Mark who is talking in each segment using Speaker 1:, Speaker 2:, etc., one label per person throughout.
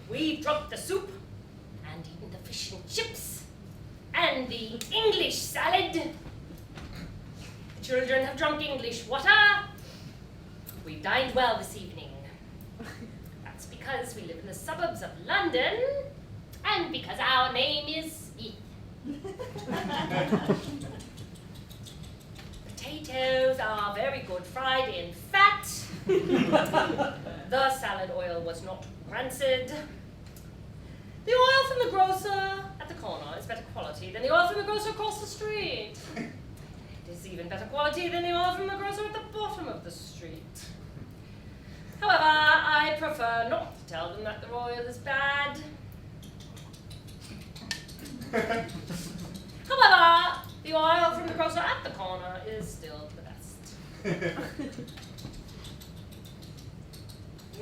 Speaker 1: We've drunk the soup, and eaten the fish and chips, and the English salad. The children have drunk English water. We've dined well this evening. That's because we live in the suburbs of London, and because our name is Heath. Potatoes are very good fried in fat. The salad oil was not rancid. The oil from the grocer at the corner is better quality than the oil from the grocer across the street. It is even better quality than the oil from the grocer at the bottom of the street. However, I prefer not to tell them that the oil is bad. However, the oil from the grocer at the corner is still the best.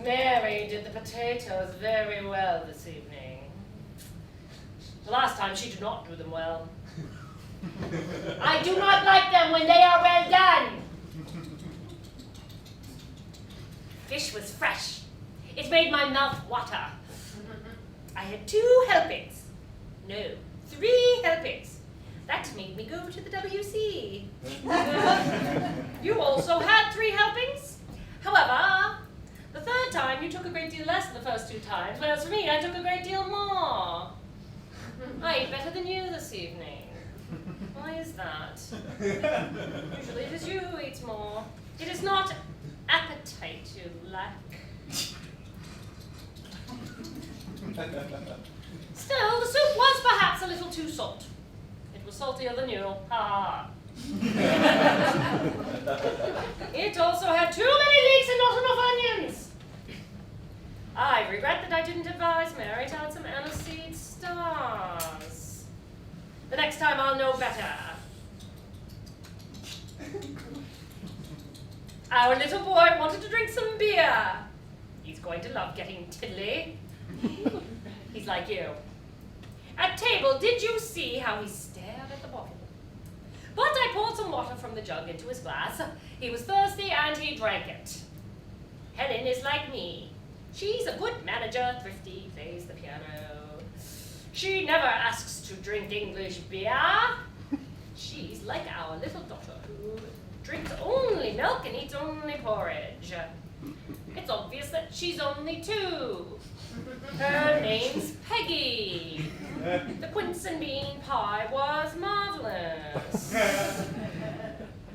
Speaker 1: Mary did the potatoes very well this evening. The last time she did not do them well. I do not like them when they are well done. Fish was fresh. It made my mouth water. I had 2 helpings. No, 3 helpings. That made me go to the WC. You also had 3 helpings. However, the 3rd time you took a great deal less than the first 2 times, whereas for me I took a great deal more. I ate better than you this evening. Why is that? Usually it is you who eats more. It is not appetite you lack. Still, the soup was perhaps a little too salt. It was saltier than you. Ha ha. It also had too many leeks and not enough onions. I regret that I didn't advise Mary to add some aniseed stars. The next time I'll know better. Our little boy wanted to drink some beer. He's going to love getting tiddly. He's like you. At table, did you see how he stared at the bottle? But I poured some water from the jug into his glass. He was thirsty and he drank it. Helen is like me. She's a good manager, thrifty, plays the piano. She never asks to drink English beer. She's like our little daughter who drinks only milk and eats only porridge. It's obvious that she's only 2. Her name's Peggy. The quince and bean pie was marvelous.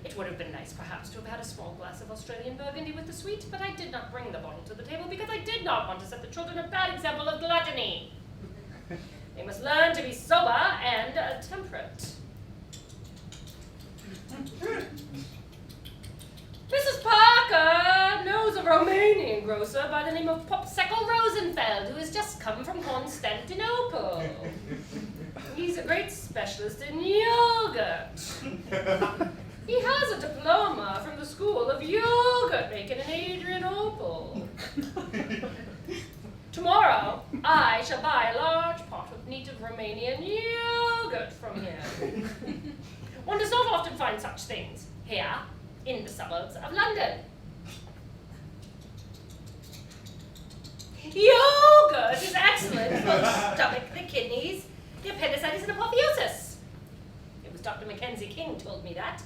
Speaker 1: It would have been nice, perhaps, to have had a small glass of Australian Burgundy with the sweet, but I did not bring the bottle to the table because I did not want to set the children a bad example of gluttony. They must learn to be sober and temperate. Mrs. Parker knows a Romanian grocer by the name of Popsicle Rosenfeld, who has just come from Constantinople. He's a great specialist in yogurt. He has a diploma from the School of Yogurt making in Adrianople. Tomorrow, I shall buy a large pot of native Romanian yogurt from him. One does not often find such things here in the suburbs of London. Yogurt is excellent for the stomach, the kidneys, the appendicitis, and apotheosis. It was Dr. Mackenzie King told me that.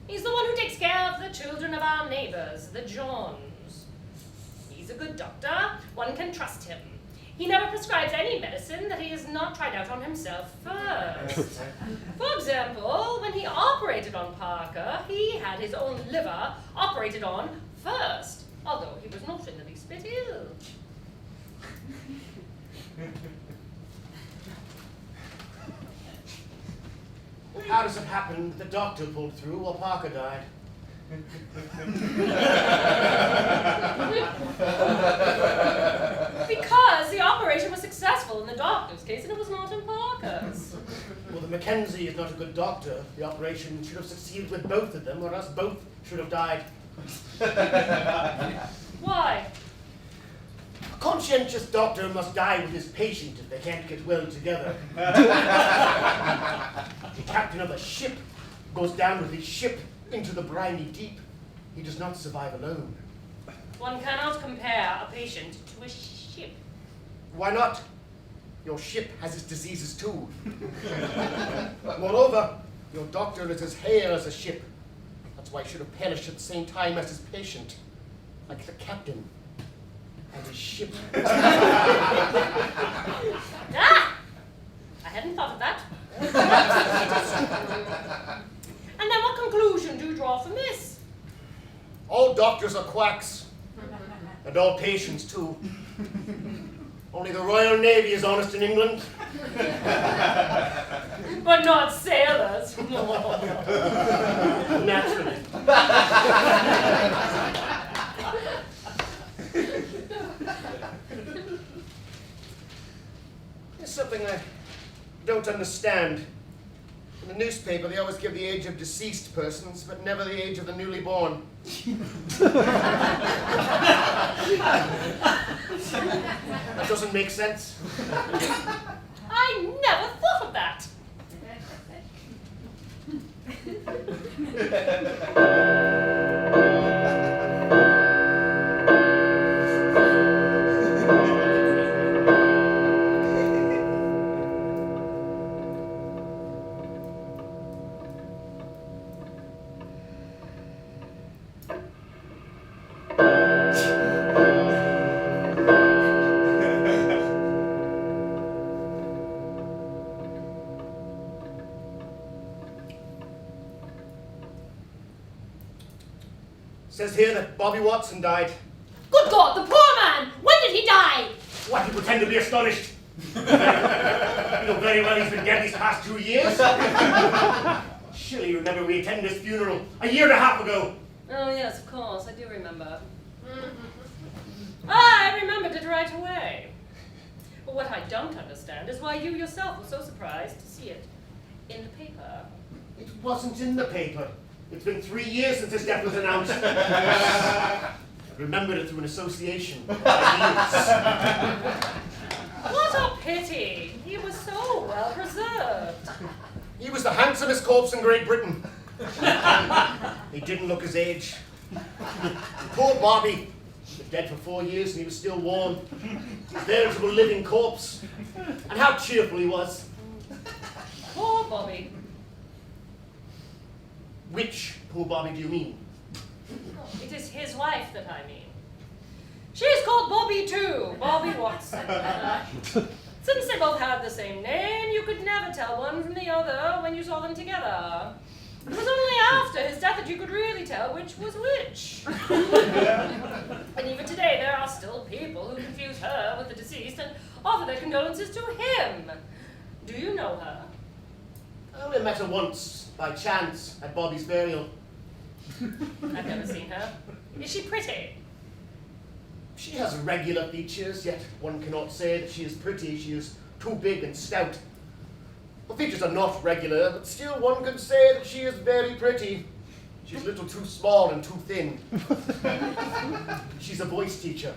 Speaker 1: He's the one who takes care of the children of our neighbors, the Johns. He's a good doctor. One can trust him. He never prescribes any medicine that he has not tried out on himself first. For example, when he operated on Parker, he had his own liver operated on first, although he was not in the least bit ill.
Speaker 2: How does it happen the doctor pulled through while Parker died?
Speaker 1: Because the operation was successful in the doctor's case and it was not in Parker's.
Speaker 2: Well, the Mackenzie is not a good doctor. The operation should have succeeded with both of them, or else both should have died.
Speaker 1: Why?
Speaker 2: A conscientious doctor must die with his patient if they can't get well together. The captain of a ship goes down with his ship into the briny deep. He does not survive alone.
Speaker 1: One cannot compare a patient to a ship.
Speaker 2: Why not? Your ship has its diseases too. Moreover, your doctor is as hale as a ship. That's why he should have perished at the same time as his patient, like the captain and his ship.
Speaker 1: Ah! I hadn't thought of that. And then what conclusion do you draw from this?
Speaker 2: All doctors are quacks, and all patients too. Only the Royal Navy is honest in England.
Speaker 1: But not sailors.
Speaker 2: Naturally. There's something I don't understand. In the newspaper, they always give the age of deceased persons, but never the age of the newly born. That doesn't make sense.
Speaker 1: I never thought of that.
Speaker 2: Says here that Bobby Watson died.
Speaker 1: Good God, the poor man! When did he die?
Speaker 2: What, you pretend to be astonished? You know very well he's been dead these past 2 years. Surely you remember we attended his funeral a year and a half ago.
Speaker 1: Oh, yes, of course, I do remember. I remembered it right away. But what I don't understand is why you yourself were so surprised to see it in the paper.
Speaker 2: It wasn't in the paper. It's been 3 years since his death was announced. I remembered it through an association.
Speaker 1: What a pity! He was so well preserved.
Speaker 2: He was the handsomest corpse in Great Britain. He didn't look his age. Poor Bobby. He was dead for 4 years and he was still warm. A veritable living corpse. And how cheerful he was.
Speaker 1: Poor Bobby.
Speaker 2: Which poor Bobby do you mean?
Speaker 1: It is his wife that I mean. She's called Bobby too, Bobby Watson. Since they both had the same name, you could never tell one from the other when you saw them together. It was only after his death that you could really tell which was which. And even today, there are still people who confuse her with the deceased and offer their condolences to him. Do you know her?
Speaker 2: I only met her once, by chance, at Bobby's burial.
Speaker 1: I've never seen her. Is she pretty?
Speaker 2: She has regular features, yet one cannot say that she is pretty. She is too big and stout. Her features are not regular, but still one could say that she is very pretty. She's a little too small and too thin. She's a voice teacher.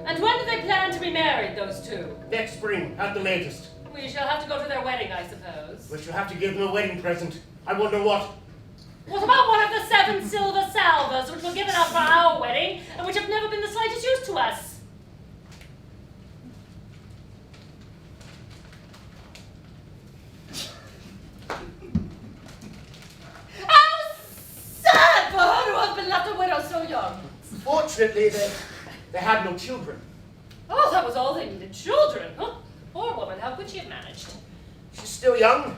Speaker 1: And when do they plan to be married, those two?
Speaker 2: Next spring, at the latest.
Speaker 1: We shall have to go to their wedding, I suppose.
Speaker 2: We shall have to give them a wedding present. I wonder what.
Speaker 1: What about one of the 7 silver salvers which were given out for our wedding and which have never been the slightest use to us? How sad for her to have been left a widow so young.
Speaker 2: Fortunately, they had no children.
Speaker 1: Oh, that was all they needed, children. Huh? Poor woman, how could she have managed?
Speaker 2: She's still young.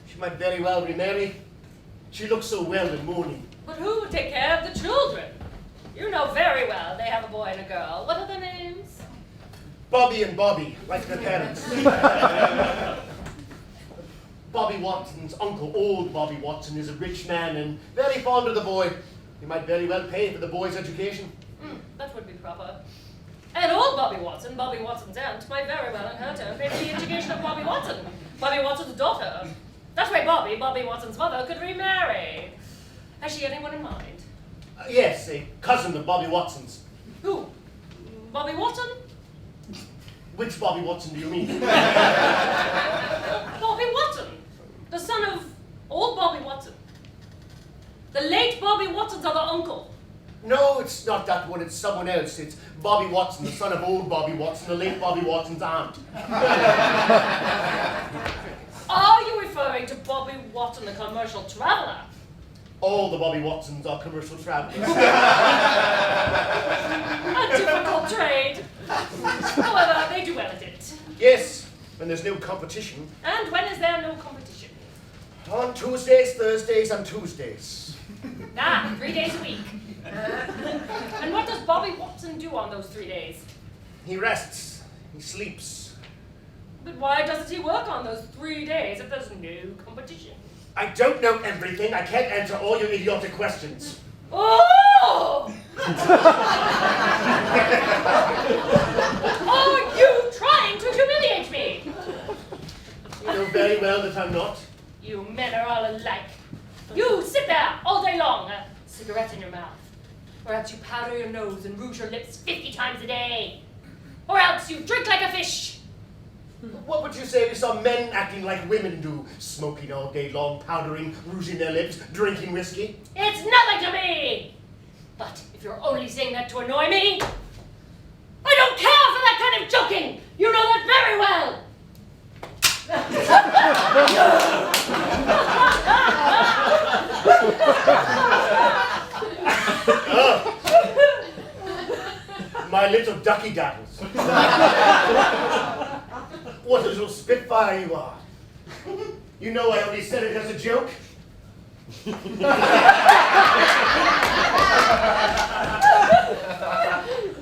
Speaker 2: She might very well remarry. She looks so well in mourning.
Speaker 1: But who would take care of the children? You know very well they have a boy and a girl. What are their names?
Speaker 2: Bobby and Bobby, like their parents. Bobby Watson's uncle, old Bobby Watson, is a rich man and very fond of the boy. He might very well pay for the boy's education.
Speaker 1: That would be proper. And old Bobby Watson, Bobby Watson's aunt, might very well in her turn pay for the education of Bobby Watson, Bobby Watson's daughter. That way Bobby Watson's mother, could remarry. Has she anyone in mind?
Speaker 2: Yes, a cousin of Bobby Watson's.
Speaker 1: Who? Bobby Watson?
Speaker 2: Which Bobby Watson do you mean?
Speaker 1: Bobby Watson, the son of old Bobby Watson. The late Bobby Watson's other uncle.
Speaker 2: No, it's not that one, it's someone else. It's Bobby Watson, the son of old Bobby Watson, the late Bobby Watson's aunt.
Speaker 1: Are you referring to Bobby Watson, the commercial traveller?
Speaker 2: All the Bobby Watsons are commercial travellers.
Speaker 1: A difficult trade. However, they do well at it.
Speaker 2: Yes, when there's no competition.
Speaker 1: And when is there no competition?
Speaker 2: On Tuesdays, Thursdays, and Tuesdays.
Speaker 1: 3 days a week. And what does Bobby Watson do on those 3 days?
Speaker 2: He rests. He sleeps.
Speaker 1: But why doesn't he work on those 3 days if there's no competition?
Speaker 2: I don't know everything. I can't answer all your idiotic questions.
Speaker 1: Oh! Are you trying to humiliate me?
Speaker 2: You know very well that I'm not.
Speaker 1: You men are all alike. You sit there all day long, a cigarette in your mouth. Or else you powder your nose and rouge your lips 50 times a day. Or else you drink like a fish.
Speaker 2: What would you say to some men acting like women do? Smoking all day long, powdering, rouging their lips, drinking whiskey?
Speaker 1: It's nothing to me! But if you're only saying that to annoy me, I don't care for that kind of joking! You know that very well!
Speaker 2: Oh. My little ducky daddles. What a little spitfire you are. You know I only said it as a joke.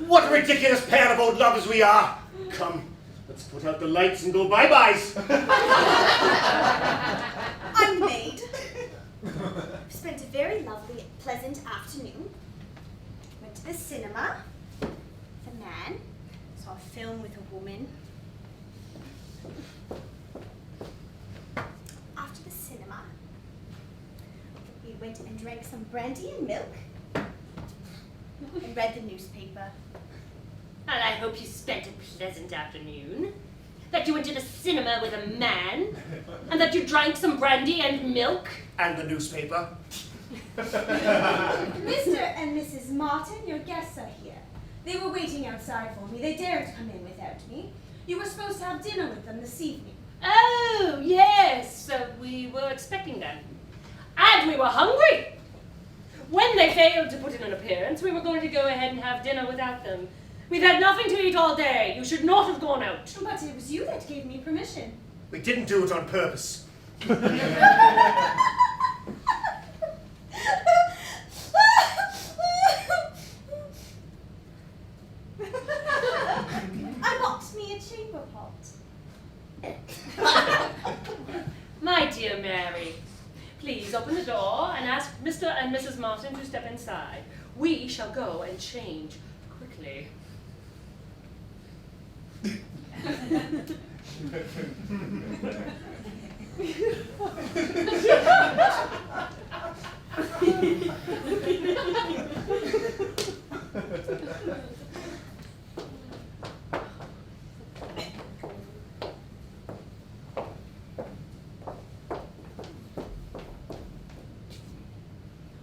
Speaker 2: What a ridiculous pair of old lovers we are. Come, let's put out the lights and go bye-byes.
Speaker 3: I'm the maid. We've spent a very lovely, pleasant afternoon. Went to the cinema. The man saw a film with a woman. After the cinema, we went and drank some brandy and milk and read the newspaper.
Speaker 1: And I hope you spent a pleasant afternoon. That you went to the cinema with a man. And that you drank some brandy and milk.
Speaker 2: And the newspaper.
Speaker 3: Mr. and Mrs. Martin, your guests are here. They were waiting outside for me. They daren't come in without me. You were supposed to have dinner with them this evening.
Speaker 1: Oh, yes. We were expecting them. And we were hungry. When they failed to put in an appearance, we were going to go ahead and have dinner without them. We've had nothing to eat all day. You should not have gone out.
Speaker 3: But it was you that gave me permission.
Speaker 2: We didn't do it on purpose.
Speaker 3: I bought me a chamber pot.
Speaker 1: My dear Mary, please open the door and ask Mr. and Mrs. Martin to step inside. We shall go and change quickly.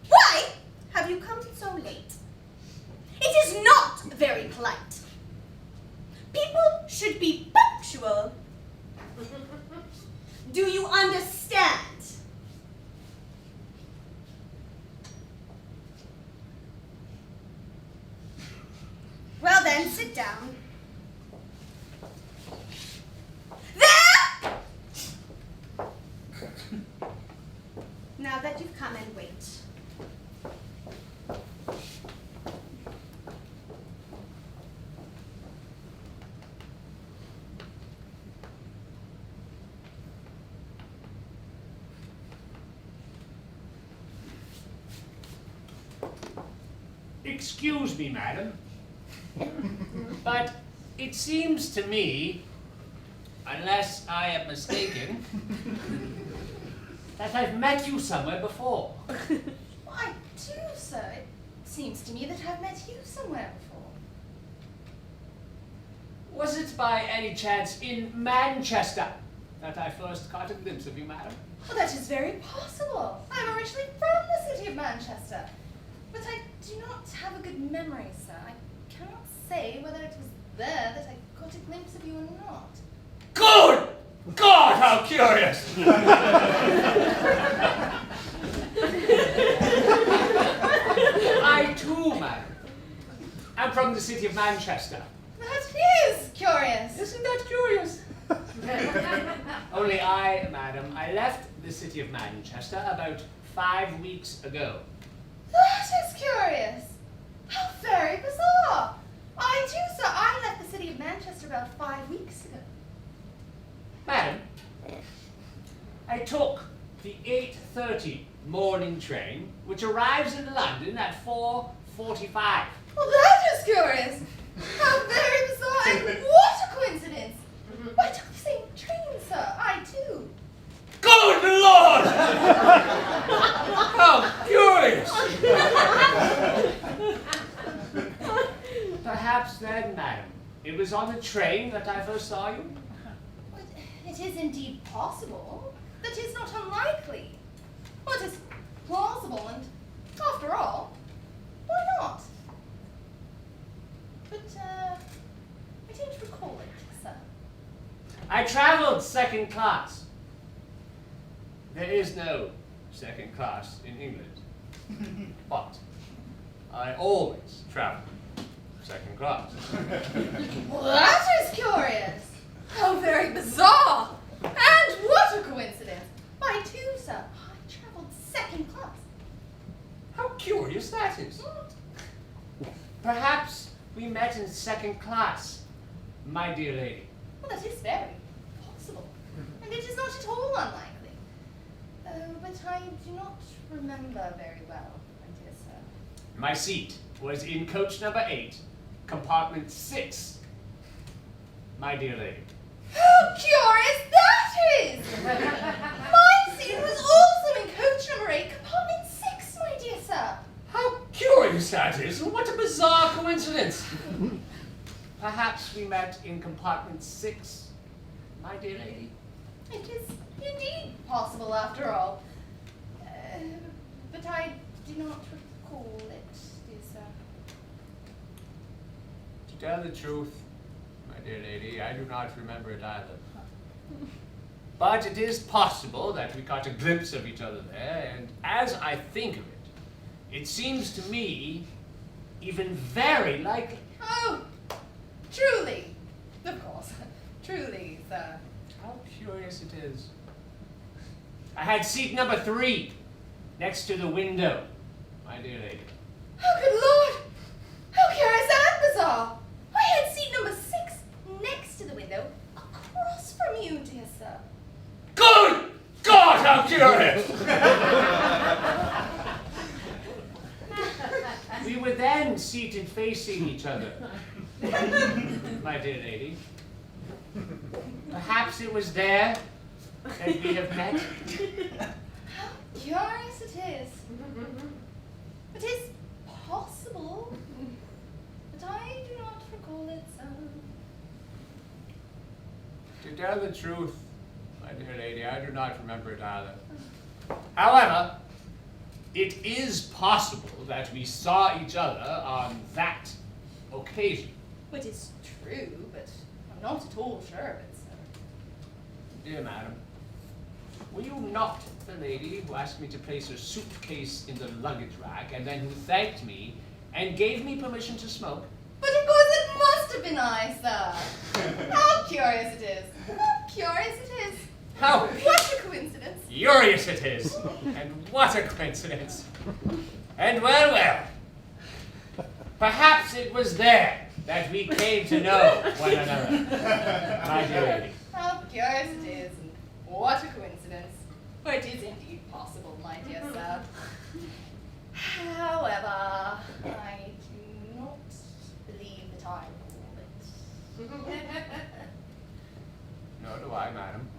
Speaker 3: Why have you come so late? It is not very polite. People should be punctual. Do you understand? Well then, sit down. There! Now that you've come and wait.
Speaker 4: Excuse me, madam, but it seems to me, unless I am mistaken, that I've met you somewhere before.
Speaker 3: I do, sir. It seems to me that I've met you somewhere before.
Speaker 4: Was it by any chance in Manchester that I first caught a glimpse of you, madam?
Speaker 5: Well, that is very possible. I'm originally from the city of Manchester. But I do not have a good memory, sir. I cannot say whether it was there that I caught a glimpse of you or not.
Speaker 4: Good! God, how curious! I too, madam, am from the city of Manchester.
Speaker 5: That is curious.
Speaker 4: Isn't that curious? Only madam, I left the city of Manchester about 5 weeks ago.
Speaker 5: That is curious. How very bizarre. I too, sir. I left the city of Manchester about 5 weeks ago.
Speaker 4: Madam, I took the 8:30 morning train, which arrives in London at 4:45.
Speaker 5: Well, that is curious. How very bizarre. And what a coincidence. I took the same train, sir. I too.
Speaker 4: Good Lord! How curious! Perhaps then, madam, it was on the train that I first saw you?
Speaker 5: But it is indeed possible. That is not unlikely. Well, it is plausible, and after all, why not? But, I don't recall it, sir.
Speaker 4: I traveled second class. There is no second class in England. But I always travel second class.
Speaker 5: Well, that is curious. How very bizarre. And what a coincidence. I too, sir. I travelled second class.
Speaker 4: How curious that is. Perhaps we met in second class, my dear lady.
Speaker 5: Well, that is very possible. And it is not at all unlikely. But I do not remember very well, my dear sir.
Speaker 4: My seat was in coach number 8, compartment 6, my dear lady.
Speaker 5: How curious that is! My seat was also in coach number 8, compartment 6, my dear sir.
Speaker 4: How curious that is! What a bizarre coincidence! Perhaps we met in compartment 6, my dear lady.
Speaker 5: It is indeed possible, after all. But I do not recall it, dear sir.
Speaker 4: To tell the truth, my dear lady, I do not remember it either. But it is possible that we caught a glimpse of each other there, and as I think of it, it seems to me even very likely.
Speaker 5: Oh, truly. Of course. Truly, sir.
Speaker 4: How curious it is. I had seat number 3, next to the window, my dear lady.
Speaker 5: Oh, good Lord! How curious and bizarre! I had seat number 6 next to the window, across from you, dear sir.
Speaker 4: Good God, how curious! We were then seated facing each other, my dear lady. Perhaps it was there that we have met.
Speaker 5: How curious it is. It is possible, but I do not recall it, sir.
Speaker 4: To tell the truth, my dear lady, I do not remember it either. However, it is possible that we saw each other on that occasion.
Speaker 5: It is true, but I'm not at all sure of it, sir.
Speaker 4: Dear madam, were you not the lady who asked me to place her suitcase in the luggage rack and then who thanked me and gave me permission to smoke?
Speaker 5: But of course it must have been I, sir. How curious it is. How curious it is.
Speaker 4: How
Speaker 5: What a coincidence.
Speaker 4: furious it is! And what a coincidence! And well, perhaps it was there that we came to know one another, my dear lady.
Speaker 5: How curious it is, and what a coincidence. For it is indeed possible, my dear sir. However, I do not believe that I recall it.
Speaker 4: Nor do I, madam.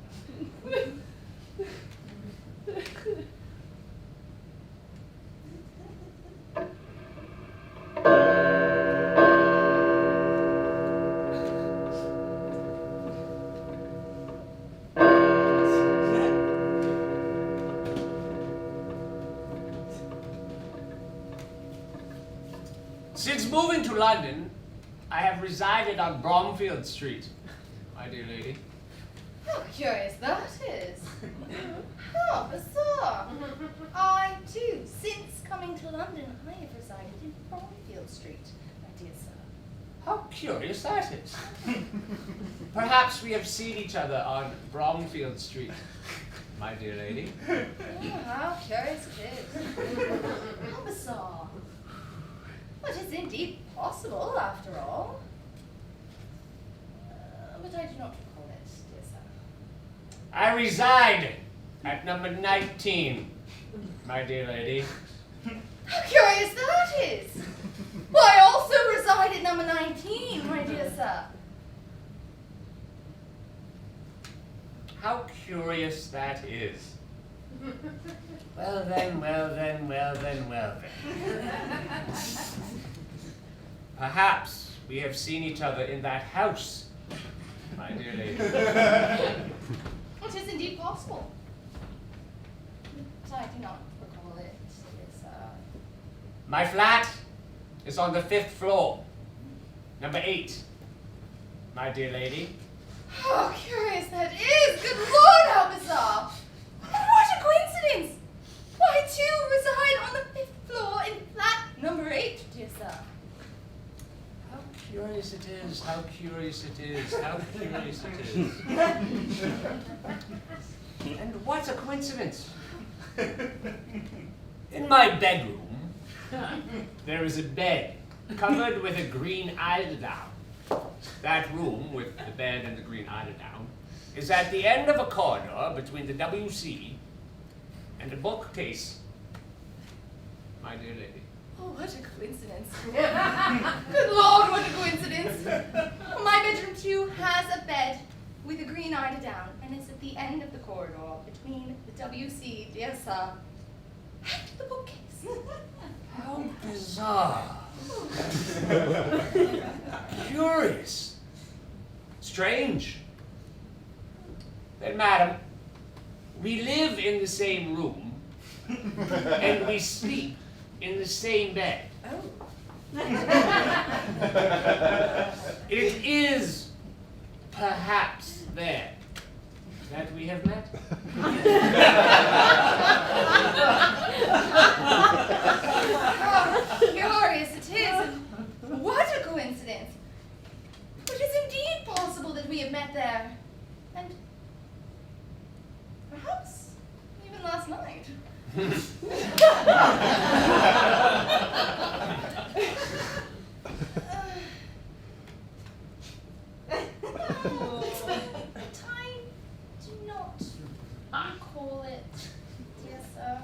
Speaker 4: London, I have resided on Bromfield Street, my dear lady.
Speaker 5: How curious that is. How bizarre. I, too, since coming to London, I have resided in Bromfield Street, my dear sir.
Speaker 4: How curious that is. Perhaps we have seen each other on Bromfield Street, my dear lady.
Speaker 5: Oh, how curious it is. How bizarre. But it's indeed possible, after all. But I do not recall it, dear sir.
Speaker 4: I reside at number 19, my dear lady.
Speaker 5: How curious that is! Well, I also reside at number 19, my dear sir.
Speaker 4: How curious that is. Well then, well then, well then, well then. Perhaps we have seen each other in that house, my dear lady.
Speaker 5: It is indeed possible. But I do not recall it, dear sir.
Speaker 4: My flat is on the 5th floor, number 8, my dear lady.
Speaker 5: How curious that is! Good Lord, how bizarre! And what a coincidence! Why, I too reside on the 5th floor in flat number 8, dear sir.
Speaker 4: How curious it is, how curious it is, how curious it is. And what a coincidence. In my bedroom, there is a bed covered with a green eiderdown. That room, with the bed and the green eiderdown, is at the end of a corridor between the WC and a bookcase, my dear lady.
Speaker 5: Oh, what a coincidence. Good Lord, what a coincidence. Well, my bedroom, too, has a bed with a green eiderdown and is at the end of the corridor between the WC, dear sir, and the bookcase.
Speaker 4: How bizarre. Curious. Strange. Then, madam, we live in the same room, and we sleep in the same bed.
Speaker 5: Oh.
Speaker 4: It is perhaps there that we have met.
Speaker 5: How curious it is, and what a coincidence. It is indeed possible that we have met there, and perhaps even last night. But I do not recall it, dear sir.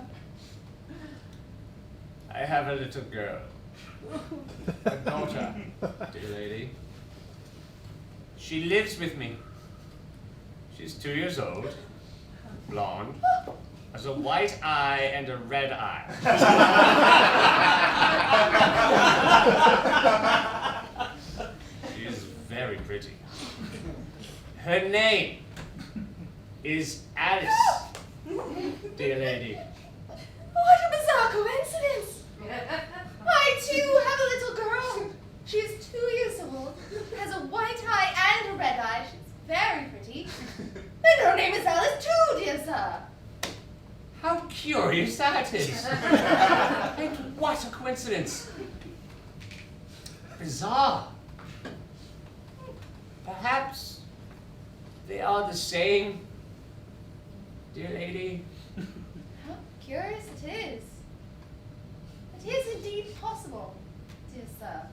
Speaker 4: I have a little girl, a daughter, dear lady. She lives with me. She's 2 years old, blonde, has a white eye and a red eye. She is very pretty. Her name is Alice, dear lady.
Speaker 5: What a bizarre coincidence! I too have a little girl. She is 2 years old, has a white eye and a red eye. She's very pretty. And her name is Alice too, dear sir.
Speaker 4: How curious that is. And what a coincidence. Bizarre. Perhaps they are the same, dear lady.
Speaker 5: How curious it is. It is indeed possible, dear sir.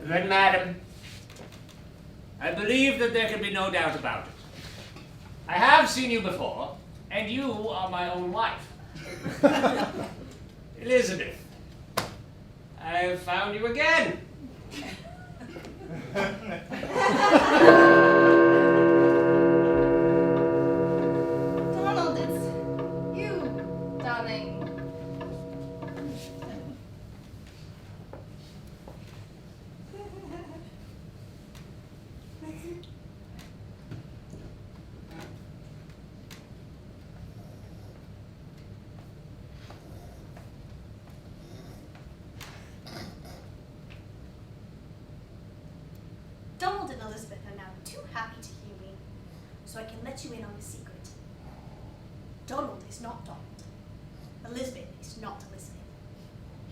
Speaker 4: Then, madam, I believe that there can be no doubt about it. I have seen you before, and you are my own wife. Elizabeth, I have found you again.
Speaker 5: Donald, it's you, darling.
Speaker 3: Donald and Elizabeth are now too happy to hear me, so I can let you in on a secret. Donald is not Donald. Elizabeth is not Elizabeth.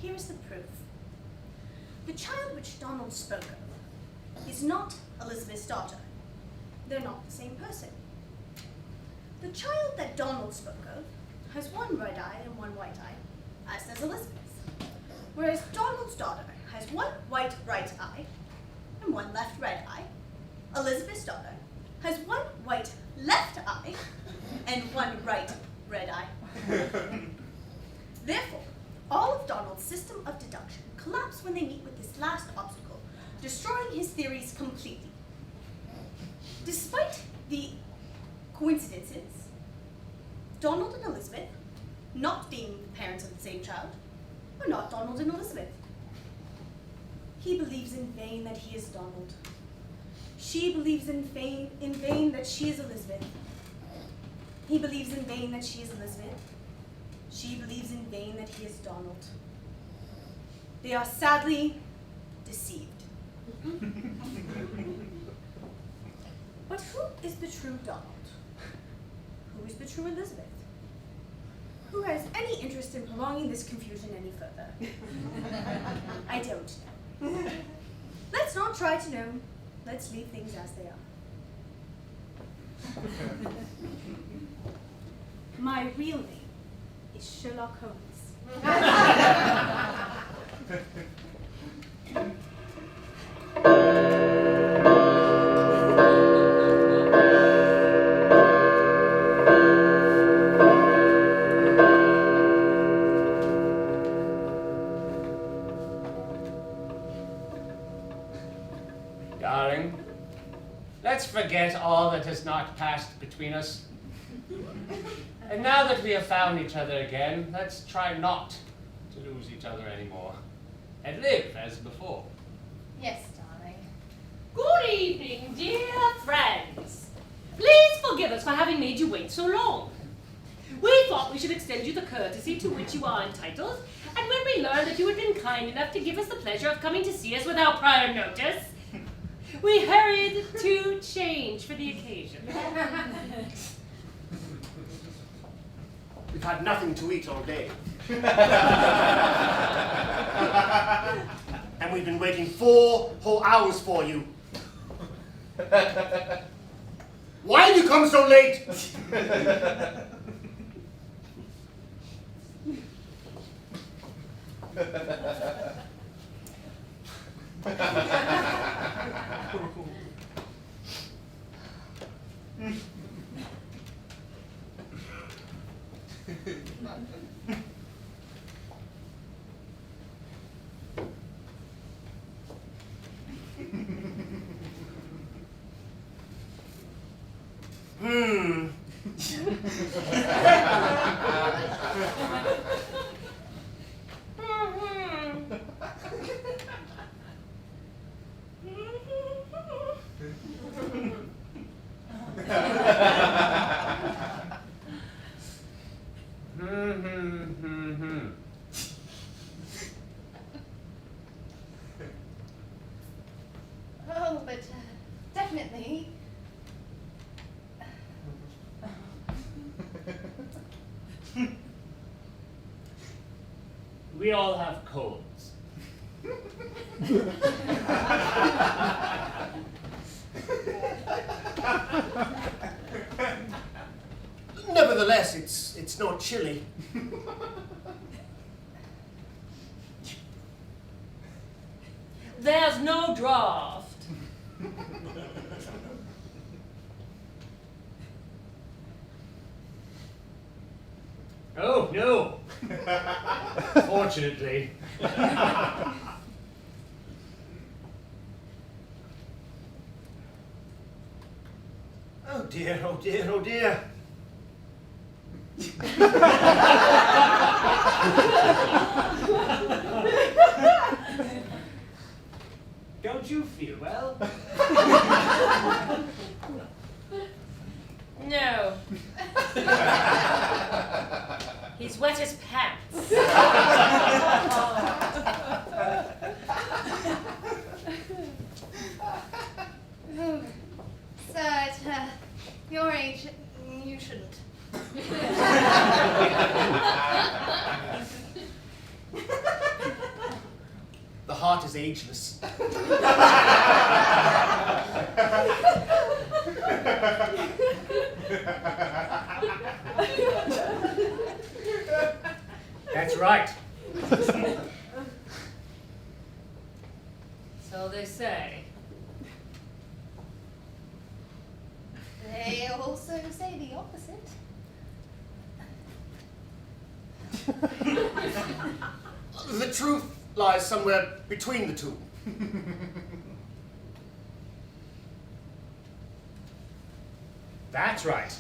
Speaker 3: Here is the proof. The child which Donald spoke of is not Elizabeth's daughter. They're not the same person. The child that Donald spoke of has one red eye and one white eye, as does Elizabeth's. Whereas Donald's daughter has one white right eye and one left red eye. Elizabeth's daughter has one white left eye and one right red eye. Therefore, all of Donald's system of deduction collapse when they meet with this last obstacle, destroying his theories completely. Despite the coincidences, Donald and Elizabeth, not being the parents of the same child, are not Donald and Elizabeth. He believes in vain that he is Donald. She believes in vain that she is Elizabeth. He believes in vain that she is Elizabeth. She believes in vain that he is Donald. They are sadly deceived. But who is the true Donald? Who is the true Elizabeth? Who has any interest in prolonging this confusion any further? I don't know. Let's not try to know. Let's leave things as they are. My real name is Sherlock Holmes.
Speaker 4: Darling, let's forget all that has not passed between us. And now that we have found each other again, let's try not to lose each other anymore and live as before.
Speaker 5: Yes, darling.
Speaker 1: Good evening, dear friends. Please forgive us for having made you wait so long. We thought we should extend you the courtesy to which you are entitled, and when we learned that you had been kind enough to give us the pleasure of coming to see us without prior notice, we hurried to change for the occasion.
Speaker 2: We've had nothing to eat all day. And we've been waiting 4 whole hours for you. Why have you come so late?
Speaker 5: Oh, but definitely.
Speaker 4: We all have colds.
Speaker 2: Nevertheless, it's not chilly.
Speaker 1: There's no no draft.
Speaker 4: Oh, no. Fortunately.
Speaker 2: Oh dear, oh dear, oh dear.
Speaker 4: Don't you feel well?
Speaker 1: No. He's wet his pants.
Speaker 5: Sir, at your age, you shouldn't.
Speaker 2: The heart is ageless.
Speaker 4: That's right.
Speaker 1: So they say.
Speaker 5: They also say the opposite.
Speaker 2: The truth lies somewhere between the two.
Speaker 4: That's right.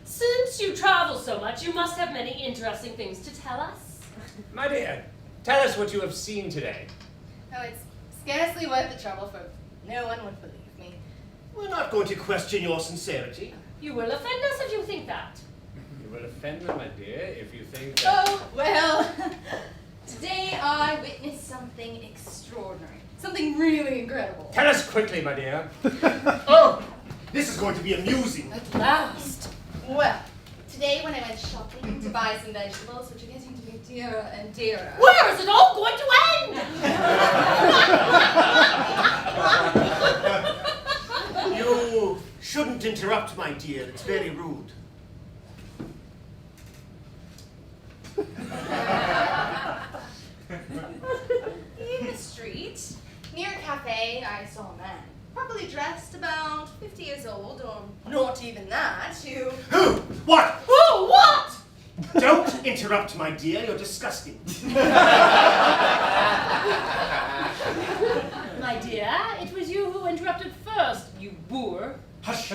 Speaker 1: Since you travel so much, you must have many interesting things to tell us.
Speaker 4: My dear, tell us what you have seen today.
Speaker 5: Oh, it's scarcely worth the trouble, for no one would believe me.
Speaker 2: We're not going to question your sincerity.
Speaker 1: You will offend us if you think that.
Speaker 4: You will offend them, my dear, if you think that...
Speaker 5: Oh, well, today I witnessed something extraordinary. Something really incredible.
Speaker 4: Tell us quickly, my dear.
Speaker 2: Oh, this is going to be amusing.
Speaker 1: At last.
Speaker 5: Well, today when I went shopping to buy some vegetables, which are getting to be dearer and dearer.
Speaker 1: Where is it all going to end?
Speaker 2: You shouldn't interrupt, my dear. It's very rude.
Speaker 5: In the street, near a cafe, I saw a man, probably dressed about 50 years old, or not even that, who...
Speaker 2: Who? What?
Speaker 1: Who? What?
Speaker 2: Don't interrupt, my dear. You're disgusting.
Speaker 1: My dear, it was you who interrupted first, you boor.
Speaker 2: Hush.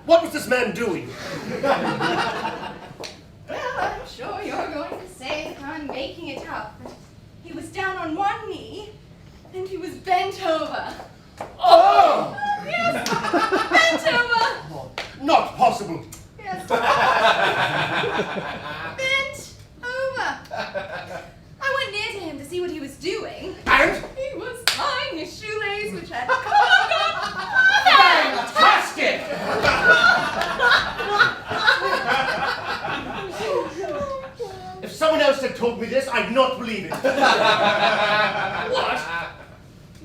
Speaker 2: What was this man doing?
Speaker 5: Well, I'm sure you're going to say that I'm making it up, but he was down on one knee, and he was bent over.
Speaker 2: Oh!
Speaker 5: Yes, bent over.
Speaker 2: Oh, not possible.
Speaker 5: Yes. Bent over. I went near to him to see what he was doing.
Speaker 2: And?
Speaker 5: He was tying a shoelace which had
Speaker 2: Fantastic! If someone else had told me this, I'd not believe it.
Speaker 6: What?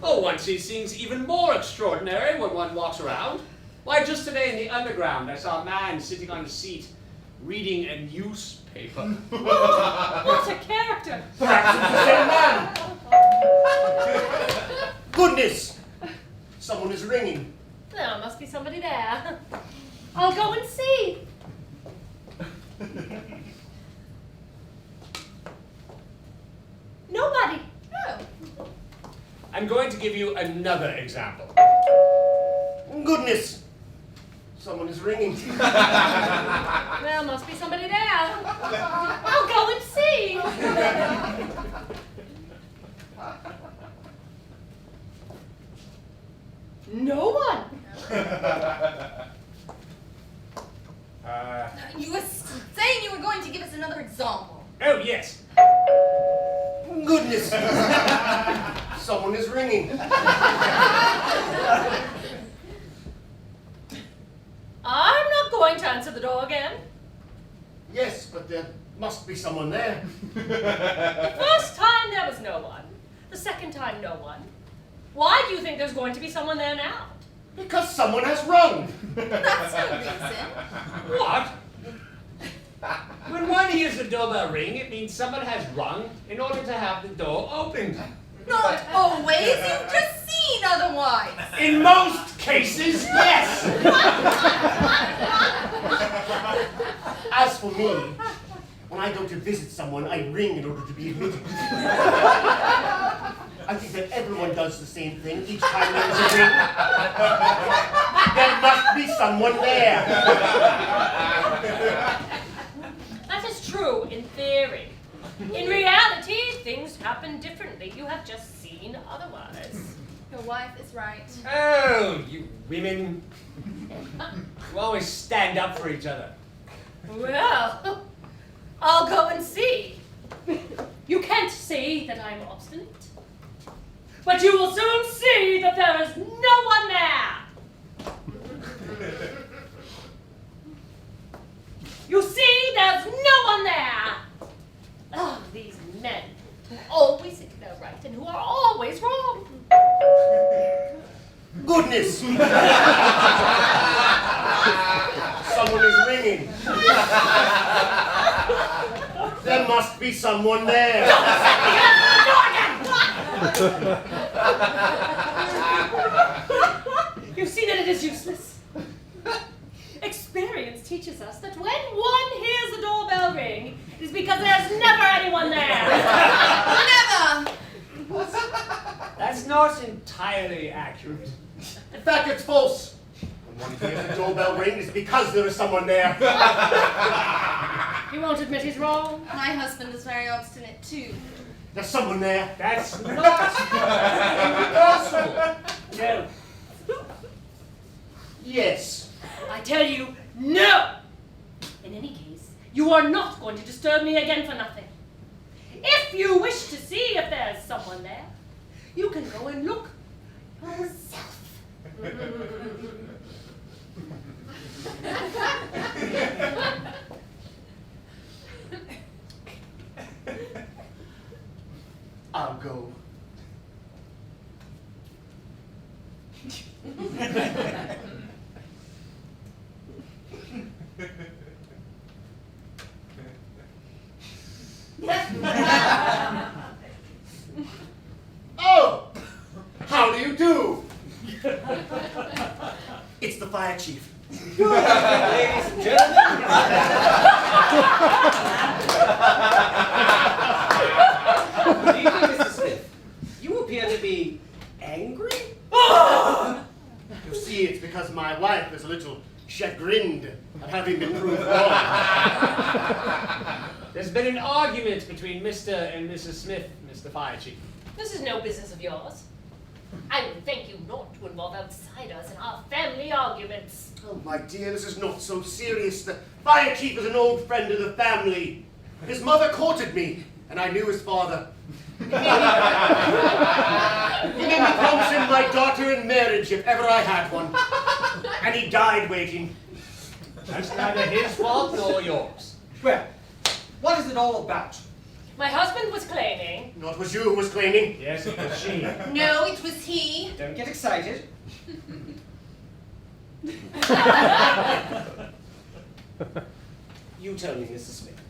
Speaker 6: Oh, one sees things even more extraordinary when one walks around. Why, just today in the underground, I saw a man sitting on a seat reading a newspaper.
Speaker 1: What a character.
Speaker 2: Perhaps it's the same man. Goodness! Someone is ringing.
Speaker 1: There must be somebody there. I'll go and see. Nobody.
Speaker 5: Oh.
Speaker 4: I'm going to give you another example.
Speaker 2: Goodness! Someone is ringing.
Speaker 1: There must be somebody there. I'll go and see. No one.
Speaker 5: You were saying you were going to give us another example.
Speaker 4: Oh, yes.
Speaker 2: Goodness! Someone is ringing.
Speaker 1: answer the door again?
Speaker 2: Yes, but there must be someone there.
Speaker 1: The first time there was no one. The second time, no one. Why do you think there's going to be someone there now?
Speaker 2: Because someone has rung.
Speaker 5: That's no reason.
Speaker 6: What? When one hears the doorbell ring, it means someone has rung in order to have the door opened.
Speaker 5: Not always. You've just seen otherwise.
Speaker 6: In most cases, yes.
Speaker 2: As for me, when I go to visit someone, I ring in order to be admitted. I think that everyone does the same thing each time there is a ring. There must be someone there.
Speaker 1: That is true in theory. In reality, things happen differently. You have just seen otherwise.
Speaker 5: Your wife is right.
Speaker 6: Oh, you women. You always stand up for each other.
Speaker 1: Well, I'll go and see. You can't say that I'm obstinate. But you will soon see that there is no one there. You see, there's no one there. Oh, these men who always think they're right and who are always wrong.
Speaker 2: Goodness! Someone is ringing. There must be someone there.
Speaker 1: You see that it is useless. Experience teaches us that when one hears the doorbell ring, it is because there's never anyone there.
Speaker 5: Never!
Speaker 6: That's not entirely accurate.
Speaker 2: In fact, it's false. When one hears the doorbell ring, it's because there is someone there.
Speaker 1: He won't admit he's wrong.
Speaker 5: My husband is very obstinate too.
Speaker 2: There's someone there.
Speaker 6: That's not impossible.
Speaker 1: No.
Speaker 2: Yes.
Speaker 1: I tell you, no! In any case, you are not going to disturb me again for nothing. If you wish to see if there's someone there, you can go and look yourself.
Speaker 2: I'll go. Oh! How do you do? It's the fire chief.
Speaker 6: Ladies and gentlemen. Good evening, Mr. Smith. You appear to be angry?
Speaker 2: You see, it's because my wife is a little chagrined at having been proved wrong.
Speaker 6: There's been an argument between Mr. and Mrs. Smith, Mr. Fire Chief.
Speaker 1: This is no business of yours. I would thank you not to involve outsiders in our family arguments.
Speaker 2: Oh, my dear, this is not so serious. The fire chief is an old friend of the family. His mother courted me, and I knew his father. He made me promise him my daughter in marriage if ever I had one. And he died waiting.
Speaker 6: That's neither his fault nor yours.
Speaker 7: Well, what is it all about?
Speaker 1: My husband was claiming.
Speaker 2: No, it was you who was claiming.
Speaker 6: Yes, it was she.
Speaker 5: No, it was he.
Speaker 7: Don't get excited.
Speaker 2: You tell me, Mrs. Smith.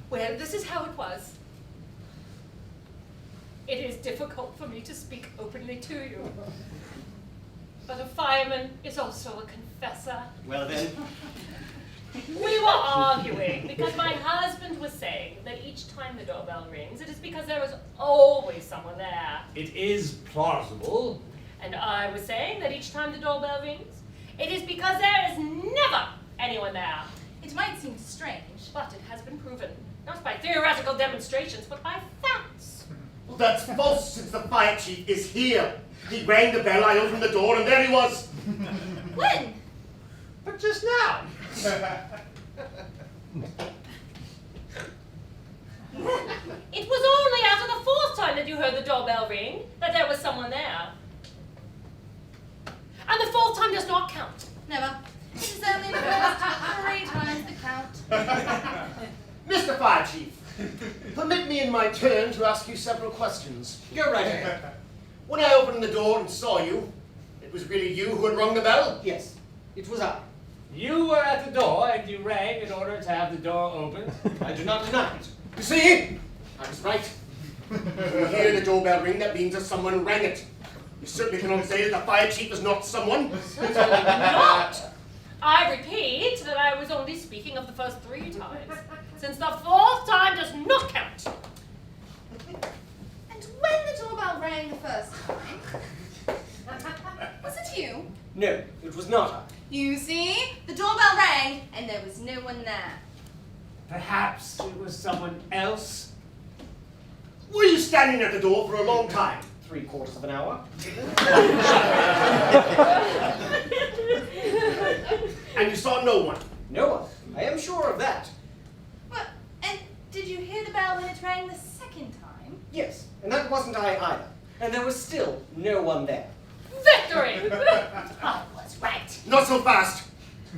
Speaker 1: Well, this is how it was. It is difficult for me to speak openly to you. But a fireman is also a confessor.
Speaker 2: Well then.
Speaker 1: We were arguing because my husband was saying that each time the doorbell rings, it is because there is always someone there.
Speaker 6: It is plausible.
Speaker 1: And I was saying that each time the doorbell rings, it is because there is never anyone there.
Speaker 5: It might seem strange.
Speaker 1: But it has been proven, not by theoretical demonstrations, but by facts.
Speaker 2: Well, that's false since the fire chief is here. He rang the bell, I opened the door, and there he was.
Speaker 5: When?
Speaker 6: But just now.
Speaker 1: It was only after the fourth time that you heard the doorbell ring that there was someone there. And the fourth time does not count.
Speaker 5: Never. It is only the first 3 times
Speaker 2: Mr. Fire Chief, permit me in my turn to ask you several questions.
Speaker 7: Go right ahead.
Speaker 2: When I opened the door and saw you, it was really you who had rung the bell?
Speaker 7: Yes, it was I.
Speaker 4: You were at the door and you rang in order to have the door opened.
Speaker 7: I do not deny it.
Speaker 2: You see? I was right. When you hear the doorbell ring, that means that someone rang it. You certainly cannot say that the fire chief is not someone.
Speaker 1: Not! I repeat that I was only speaking of the first 3 times, since the 4th time does not count.
Speaker 5: And when the doorbell rang the first time, was it you?
Speaker 7: No, it was not I.
Speaker 5: You see, the doorbell rang and there was no one there.
Speaker 4: Perhaps it was someone else.
Speaker 2: Were you standing at the door for a long time?
Speaker 7: 3/4 of an hour.
Speaker 2: And you saw no one?
Speaker 7: No one. I am sure of that.
Speaker 5: Well, and did you hear the bell when it rang the second time?
Speaker 7: Yes, and that wasn't I either. And there was still no one there.
Speaker 1: Victory! I was right.
Speaker 2: Not so fast.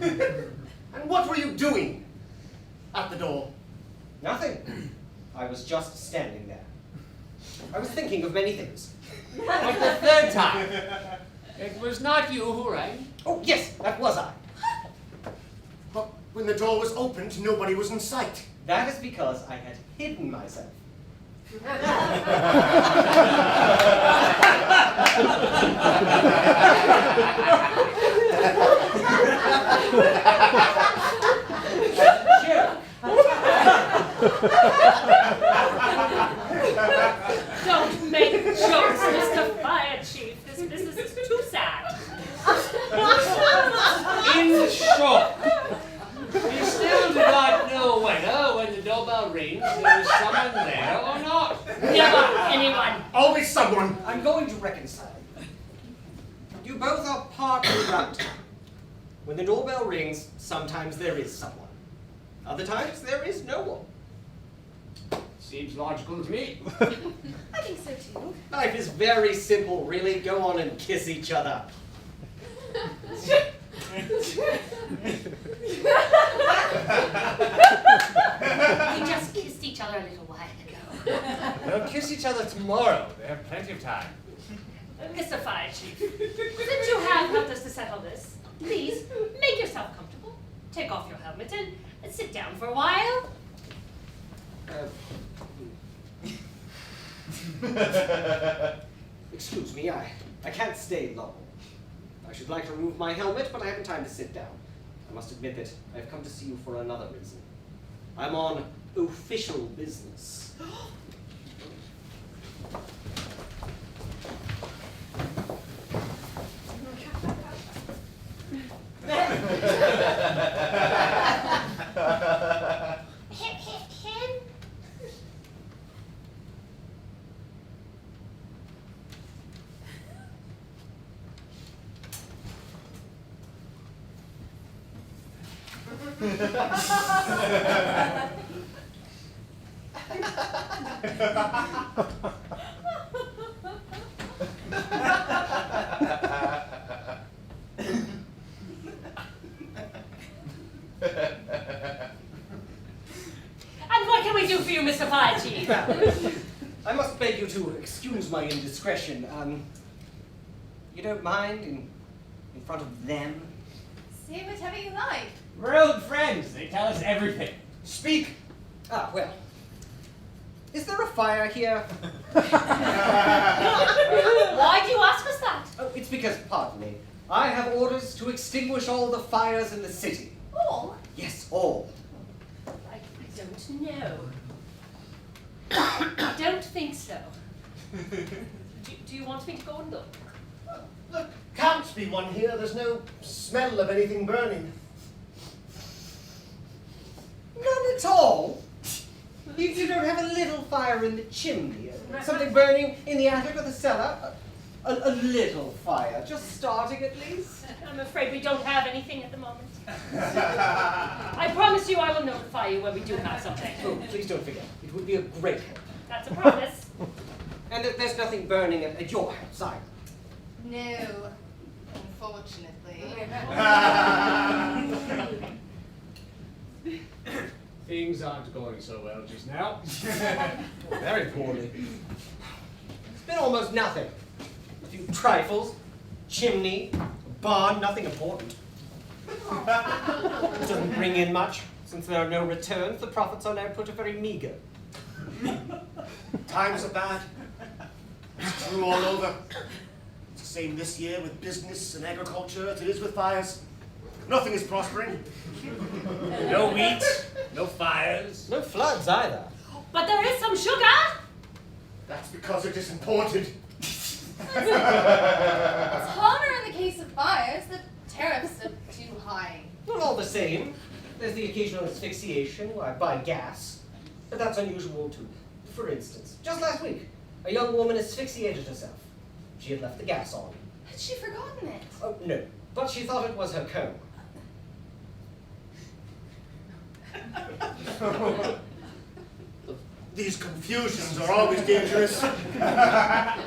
Speaker 2: And what were you doing at the door?
Speaker 7: Nothing. I was just standing there. I was thinking of many things.
Speaker 4: But the 3rd time, it was not you who rang.
Speaker 7: Oh, yes, that was I.
Speaker 2: But when the door was opened, nobody was in sight.
Speaker 7: That is because I had hidden myself. Joke.
Speaker 1: Don't make jokes, Mr. Fire Chief. This business is too sad.
Speaker 4: In short, you still do not know whether, when the doorbell rings, there is someone there or not.
Speaker 1: Never anyone.
Speaker 2: Always someone.
Speaker 7: I'm going to reconcile you. You both are partly right. When the doorbell rings, sometimes there is someone. Other times, there is no one.
Speaker 4: Seems logical to me.
Speaker 5: I think so too.
Speaker 7: Life is very simple, really. Go on and kiss each other.
Speaker 1: We just kissed each other a little while ago.
Speaker 4: They'll kiss each other tomorrow. They have plenty of time.
Speaker 1: Mr. Fire Chief, since you have helped us to settle this, please make yourself comfortable. Take off your helmet and sit down for a while.
Speaker 7: Excuse me, I can't stay long. I should like to remove my helmet, but I haven't time to sit down. I must admit that I've come to see you for another reason. I'm on official business.
Speaker 1: And what can we do for you, Mr. Fire Chief?
Speaker 7: I must beg you to excuse my indiscretion. You don't mind in front of them?
Speaker 5: Say whatever you like.
Speaker 4: We're old friends. They tell us everything.
Speaker 7: Speak! Ah, well. Is there a fire here?
Speaker 1: Why do you ask us that?
Speaker 7: Oh, it's because, pardon me, I have orders to extinguish all the fires in the city.
Speaker 5: All?
Speaker 7: Yes, all.
Speaker 1: I don't know. I don't think so. Do you want me to go and look?
Speaker 2: There can't be one here. There's no smell of anything burning.
Speaker 7: None at all? You don't have a little fire in the chimney? Something burning in the attic or the cellar? A little fire, just starting at least?
Speaker 1: I'm afraid we don't have anything at the moment. I promise you I will notify you when we do have something.
Speaker 7: Oh, please don't forget. It would be a great help.
Speaker 1: That's a promise.
Speaker 7: And that there's nothing burning at your house either.
Speaker 5: No, unfortunately.
Speaker 6: aren't going so well just now.
Speaker 7: Very poorly. It's been almost nothing. A few trifles, chimney, a barn, nothing important. It doesn't bring in much. Since there are no returns, the profits on output are very meager.
Speaker 2: Times are bad. It's true all over. It's the same this year with business and agriculture as it is with fires. Nothing is prospering.
Speaker 6: No wheat, no fires.
Speaker 7: No floods either.
Speaker 1: But there is some sugar.
Speaker 2: That's because it is imported.
Speaker 5: It's harder in the case of fires. The tariffs are too high.
Speaker 7: Not all the same. There's the occasional asphyxiation where I buy gas. But that's unusual too. For instance, just last week, a young woman asphyxiated herself. She had left the gas on.
Speaker 5: Had she forgotten it?
Speaker 7: Oh, no. But she thought it was her comb.
Speaker 2: These confusions are always dangerous.
Speaker 1: Have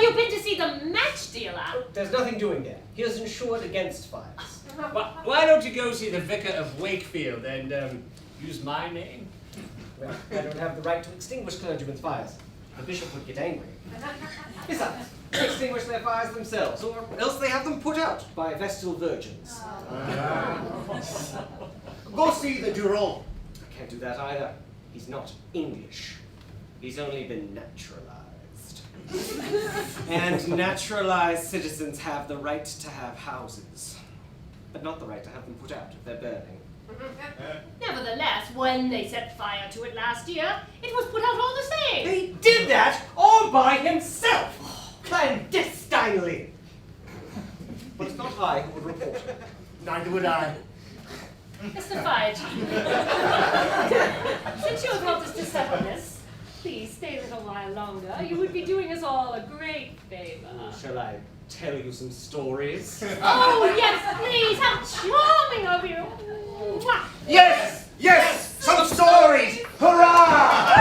Speaker 1: you been to see the match dealer?
Speaker 7: There's nothing doing there. He is insured against fires.
Speaker 6: Why don't you go see the vicar of Wakefield and use my name?
Speaker 7: Well, I don't have the right to extinguish clergymen's fires. The bishop would get angry. Besides, they extinguish their fires themselves, or else they have them put out by Vestal virgins.
Speaker 2: Go see the Durand.
Speaker 7: I can't do that either. He's not English. He's only been naturalized. And naturalized citizens have the right to have houses, but not the right to have them put out if they're burning.
Speaker 1: Nevertheless, when they set fire to it last year, it was put out all the same.
Speaker 7: He did that all by himself, clandestinely. But it's not I who would report it.
Speaker 2: Neither would I.
Speaker 1: Mr. Fire Chief, since you have helped us to settle this, please stay a little while longer. You would be doing us all a great favor.
Speaker 7: Shall I tell you some stories?
Speaker 1: Oh, yes, please! How charming of you! Mwah.
Speaker 2: Yes! Yes! Some stories! Hurrah!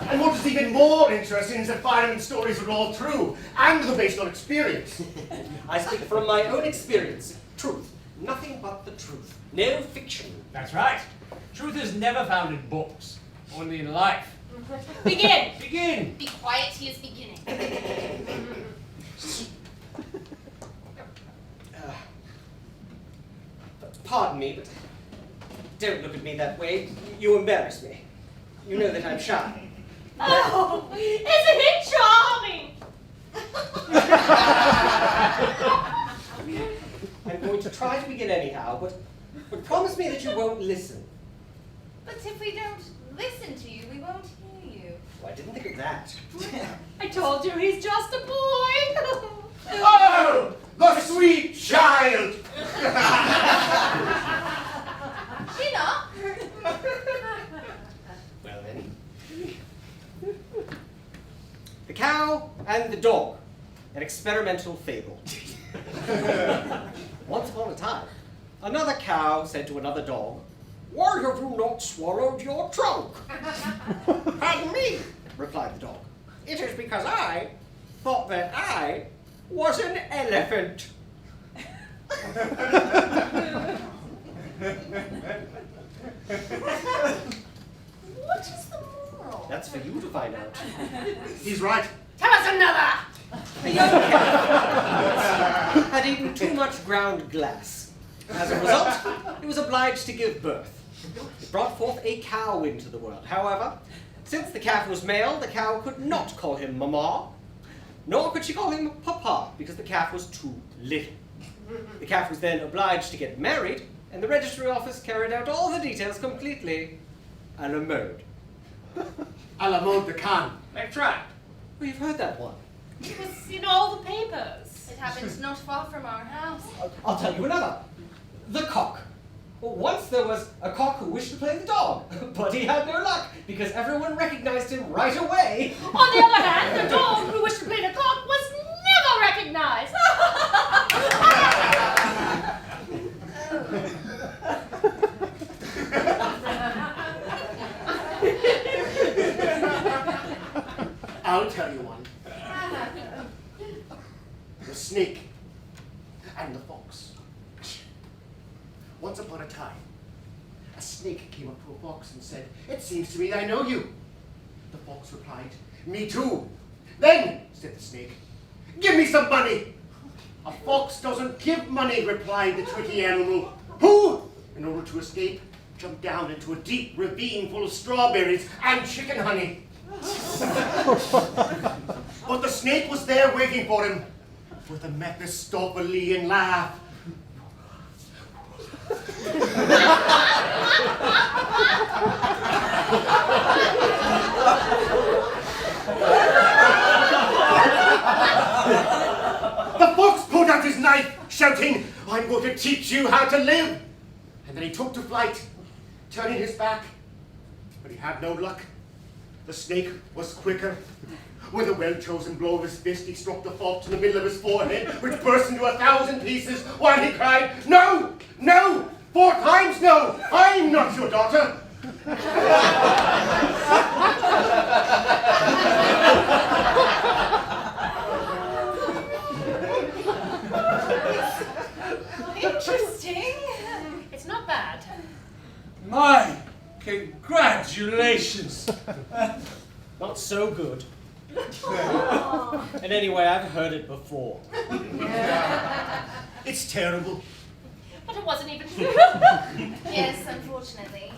Speaker 2: And what is even more interesting is that firemen's stories are all true, and they're based on experience.
Speaker 7: I speak from my own experience. Truth. Nothing but the truth. No fiction.
Speaker 6: That's right. Truth is never found in books, only in life.
Speaker 1: Begin!
Speaker 6: Begin!
Speaker 5: Be quiet, he is beginning.
Speaker 7: Pardon me, but don't look at me that way. You embarrass me. You know that I'm shy.
Speaker 1: Oh, isn't it charming?
Speaker 7: I'm going to try to begin anyhow, but promise me that you won't listen.
Speaker 5: But if we don't listen to you, we won't hear you.
Speaker 7: Well, I didn't think of that.
Speaker 1: I told you he's just a boy.
Speaker 2: Oh! The sweet child!
Speaker 5: Gina!
Speaker 7: Well then. The cow and the dog. An experimental fable. Once upon a time, another cow said to another dog, "Why have you not swallowed your trunk?" "Pardon me," replied the dog. "It is because I thought that I was an elephant."
Speaker 5: What is the moral?
Speaker 7: That's for you to find out.
Speaker 2: He's right.
Speaker 1: Tell us another.
Speaker 7: The young cow had eaten too much ground glass. As a result, it was obliged to give birth. It brought forth a cow into the world. However, since the calf was male, the cow could not call him Mama, nor could she call him Papa, because the calf was too little. The calf was then obliged to get married, and the registry office carried out all the details completely a la mode.
Speaker 2: A la mode de can.
Speaker 6: That's right.
Speaker 7: Well, you've heard that one.
Speaker 1: It was in all the papers.
Speaker 5: It happens not far from our house.
Speaker 7: I'll tell you another. The cock. Well, once there was a cock who wished to play the dog, but he had no luck because everyone recognized him right away.
Speaker 1: On the other hand, the dog who wished to play the cock was never recognized.
Speaker 2: I'll tell you one. The snake and the fox. Once upon a time, A snake came up to a fox and said, "It seems to me I know you." The fox replied, "Me too." "Then," said the snake, "give me some money." "A fox doesn't give money," replied the tricky animal, who, in order to escape, jumped down into a deep ravine full of strawberries and chicken honey. But the snake was there waiting for him with a Mephistophelian laugh. The fox pulled out his knife, shouting, "I'm going to teach you how to live." And then he took to flight, turning his back. But he had no luck. The snake was quicker. With a well-chosen blow of his fist, he struck the fox in the middle of his forehead, which burst into 1,000 pieces, while he cried, "No! No! 4 times no! I'm not your daughter!"
Speaker 5: Interesting.
Speaker 1: It's not bad.
Speaker 8: My congratulations.
Speaker 9: Not so good. And anyway, I've heard it before.
Speaker 2: It's terrible.
Speaker 1: But it wasn't even true.
Speaker 5: Yes, unfortunately.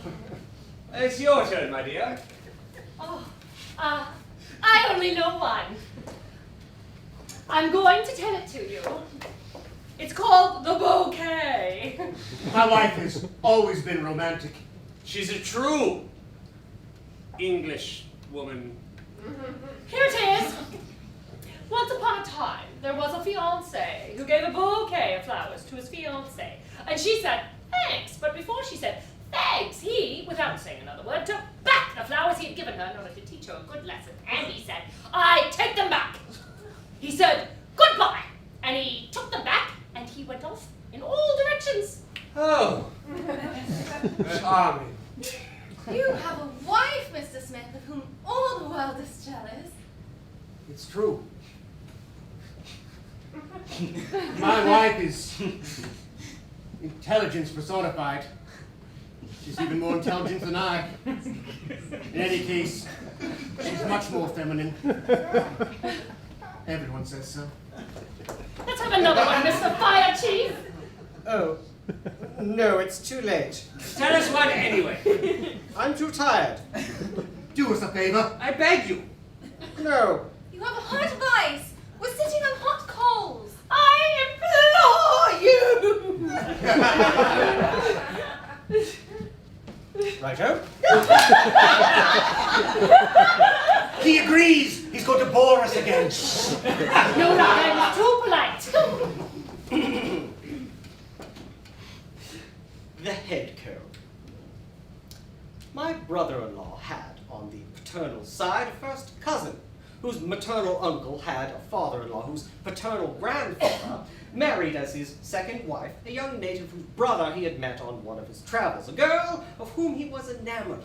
Speaker 4: It's your turn, my dear.
Speaker 1: Oh, I only know one. I'm going to tell it to you. It's called The Bouquet.
Speaker 2: My wife has always been romantic.
Speaker 6: She's a true English woman.
Speaker 1: Here it is. Once upon a time, there was a fiancé who gave a bouquet of flowers to his fiancée. And she said, "Thanks." But before she said thanks, he, without saying another word, took back the flowers he had given her in order to teach her a good lesson. And he said, "I take them back." He said, "Goodbye." And he took them back, and he went off in all directions.
Speaker 4: Oh, charming.
Speaker 5: You have a wife, Mr. Smith, of whom all the world is jealous.
Speaker 2: It's true. My wife is intelligence personified. She's even more intelligent than I. In any case, she's much more feminine. Everyone says so.
Speaker 1: Let's have another one, Mr. Fire Chief.
Speaker 9: Oh, no, it's too late.
Speaker 6: Tell us one anyway.
Speaker 9: I'm too tired.
Speaker 2: Do us a favor.
Speaker 6: I beg you.
Speaker 9: No.
Speaker 5: You have a heart of ice. We're sitting on hot coals.
Speaker 1: I implore you.
Speaker 9: Righto.
Speaker 2: He agrees. He's going to bore us again.
Speaker 1: No, I'm too polite.
Speaker 7: The head code. My brother-in-law had, on the paternal side, a first cousin, whose maternal uncle had a father-in-law whose paternal grandfather married as his second wife a young native whose brother he had met on one of his travels, a girl of whom he was enamored,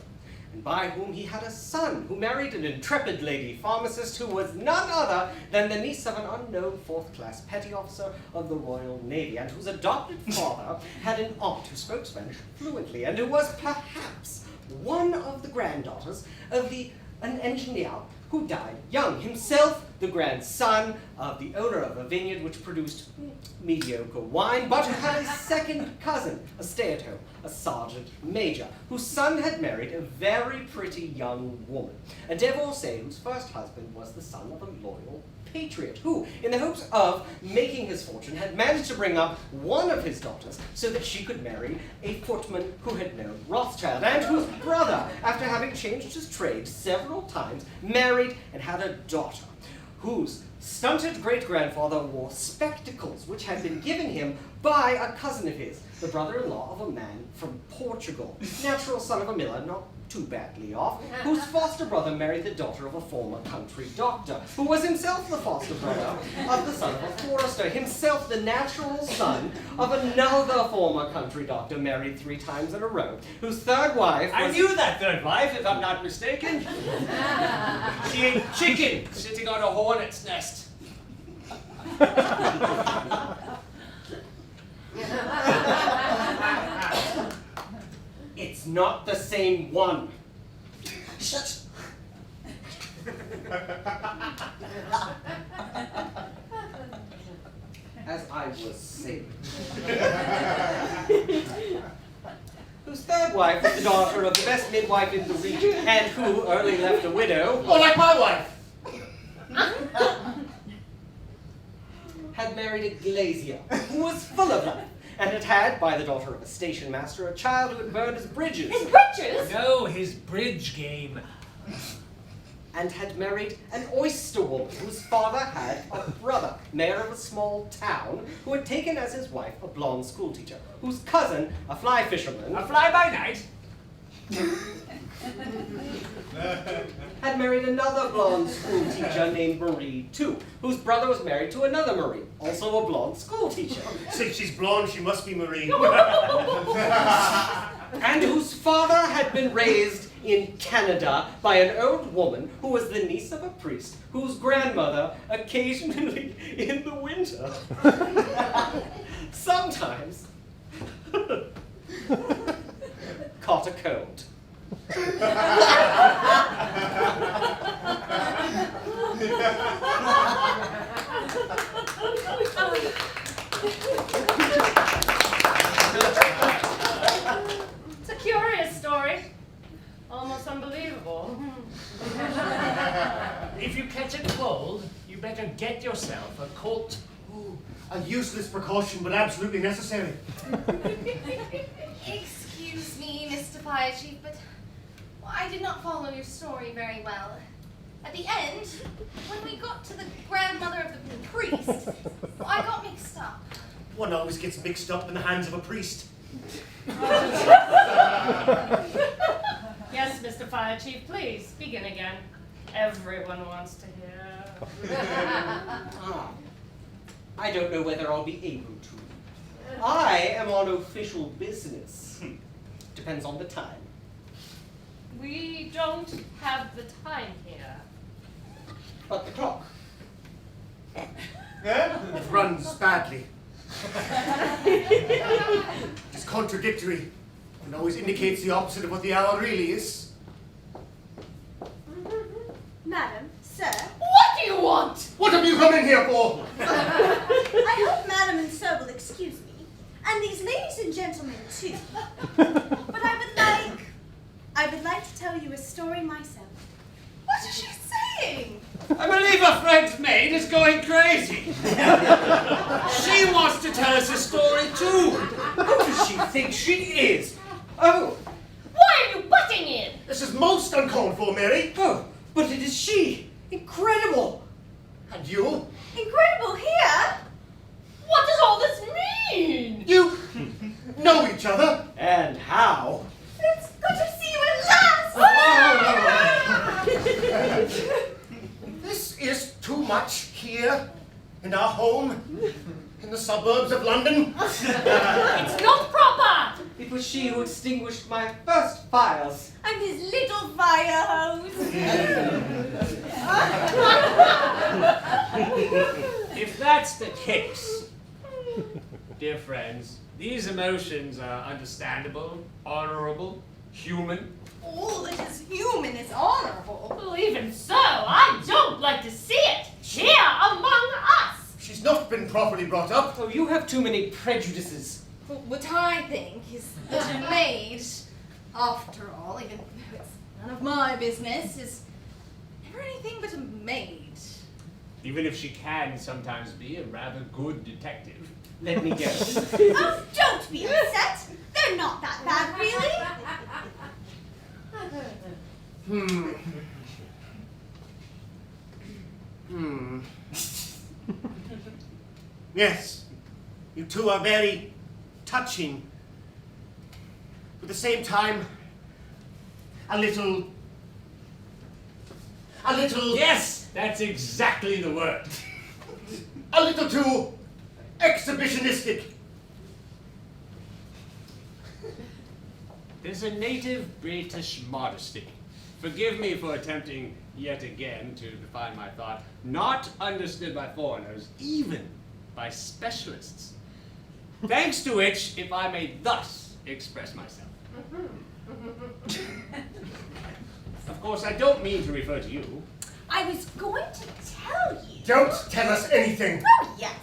Speaker 7: and by whom he had a son who married an intrepid lady pharmacist who was none other than the niece of an unknown fourth-class petty officer of the Royal Navy, and whose adopted father had an aunt who spoke Spanish fluently, and who was perhaps one of the granddaughters of an engineer who died young, himself the grandson of the owner of a vineyard which produced mediocre wine, but who had a second cousin, a stay-at-home, a sergeant major, whose son had married a very pretty young woman, a divorcee whose first husband was the son of a loyal patriot, who, in the hopes of making his fortune, had managed to bring up one of his daughters so that she could marry a footman who had known Rothschild, and whose brother, after having changed his trade several times, married and had a daughter, whose stunted great-grandfather wore spectacles which had been given him by a cousin of his, the brother-in-law of a man from Portugal, natural son of a miller, not too badly off, whose foster brother married the daughter of a former country doctor, who was himself the foster brother of the son of a forester, himself the natural son of another former country doctor married 3 times in a row, whose third wife was...
Speaker 4: I knew that third wife, if I'm not mistaken. She ate chicken sitting on a hornet's nest.
Speaker 2: It's
Speaker 7: not the same one.
Speaker 2: Shut.
Speaker 7: As I was saying. Whose third wife was the daughter of the best midwife in the region, and who early left a widow.
Speaker 2: Oh, like my wife.
Speaker 7: Had married a glazier who was full of life, and had had, by the daughter of a station master, a child who had burned his bridges.
Speaker 1: His britches?
Speaker 4: No, his bridge game.
Speaker 7: And had married an oyster woman whose father had a brother, mayor of a small town, who had taken as his wife a blonde schoolteacher, whose cousin, a fly fisherman,
Speaker 4: A fly-by-night?
Speaker 7: had married another blonde schoolteacher named Marie, too, whose brother was married to another Marie, also a blonde schoolteacher,
Speaker 2: Since she's blonde, she must be Marie.
Speaker 7: and whose father had been raised in Canada by an old woman who was the niece of a priest, whose grandmother, occasionally in the winter, sometimes caught a cold.
Speaker 1: It's a curious story. Almost unbelievable.
Speaker 4: If you catch a cold, you better get yourself a coat.
Speaker 2: Ooh, a useless precaution, but absolutely necessary.
Speaker 5: Excuse me, Mr. Fire Chief, but I did not follow your story very well. At the end, when we got to the grandmother of the priest, I got mixed up.
Speaker 2: One always gets mixed up in the hands of a priest.
Speaker 1: Yes, Mr. Fire Chief, please, begin again. Everyone wants to hear.
Speaker 7: Ah, I don't know whether I'll be able to. I am on official business. Depends on the time.
Speaker 1: We don't have the time here.
Speaker 7: But the clock.
Speaker 2: It runs badly. It's contradictory. It always indicates the opposite of what the hour really is.
Speaker 3: Madam, sir,
Speaker 1: What do you want?
Speaker 2: What have you come in here for?
Speaker 3: I hope madam and sir will excuse me, and these ladies and gentlemen too. But I would like to tell you a story myself.
Speaker 5: What is she saying?
Speaker 6: I believe our friend's maid is going crazy. She wants to tell us a story too.
Speaker 7: Who does she think she is? Oh,
Speaker 1: Why are you butting in?
Speaker 2: This is most uncalled for, Mary.
Speaker 7: oh, but it is she. Incredible.
Speaker 2: And you?
Speaker 3: Incredible here!
Speaker 1: What does all this mean?
Speaker 2: You know each other?
Speaker 7: And how?
Speaker 3: It's good to see you at last!
Speaker 2: This is too much here, in our home, in the suburbs of London.
Speaker 1: It's not proper!
Speaker 7: It was she who extinguished my first fires.
Speaker 3: I'm his little fire hose.
Speaker 4: If that's the case, dear friends, these emotions are understandable, honorable, human.
Speaker 5: All that is human is honorable.
Speaker 1: Well, even so, I don't like to see it here among us.
Speaker 2: She's not been properly brought up.
Speaker 7: Oh, you have too many prejudices.
Speaker 5: But what I think is that a maid, after all, even though it's none of my business, is never anything but a maid.
Speaker 4: Even if she can sometimes be a rather good detective.
Speaker 7: Let me guess.
Speaker 3: Oh, don't be upset. They're not that bad, really.
Speaker 2: Yes, you two are very touching. But at the same time, a little...
Speaker 4: Yes, that's exactly the word.
Speaker 2: a little too exhibitionistic.
Speaker 4: There's a native British modesty. Forgive me for attempting yet again to define my thought. Not understood by foreigners, even by specialists. Thanks to which, if I may thus express myself.
Speaker 6: Of course, I don't mean to refer to you.
Speaker 3: I was going to tell you.
Speaker 2: Don't tell us anything.
Speaker 3: Oh, yes.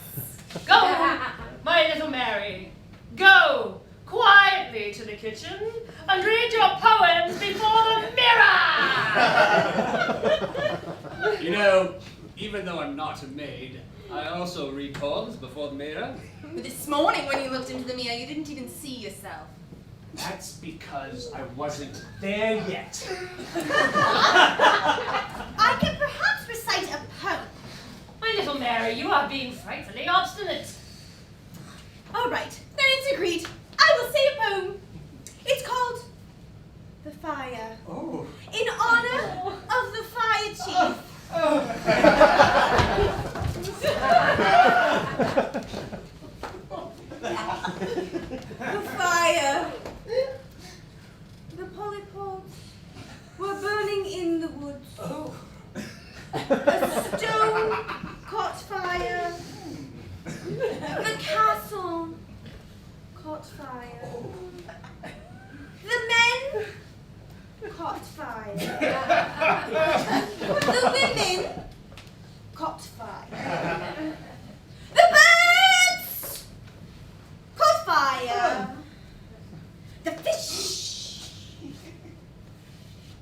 Speaker 1: Go, my little Mary. Go quietly to the kitchen and read your poems before the mirror.
Speaker 6: You know, even though I'm not a maid, I also read poems before the mirror.
Speaker 5: But this morning when you looked into the mirror, you didn't even see yourself.
Speaker 6: That's because I wasn't there yet.
Speaker 3: I can perhaps recite a poem.
Speaker 1: My little Mary, you are being frightfully obstinate.
Speaker 3: All right, then it's agreed. I will say a poem. It's called The Fire.
Speaker 9: Oh.
Speaker 3: In honor of the fire chief. The fire. The polypods were burning in the woods.
Speaker 9: Oh.
Speaker 3: A stone caught fire. The castle caught fire. The men caught fire. The women caught fire. The birds caught fire. The fish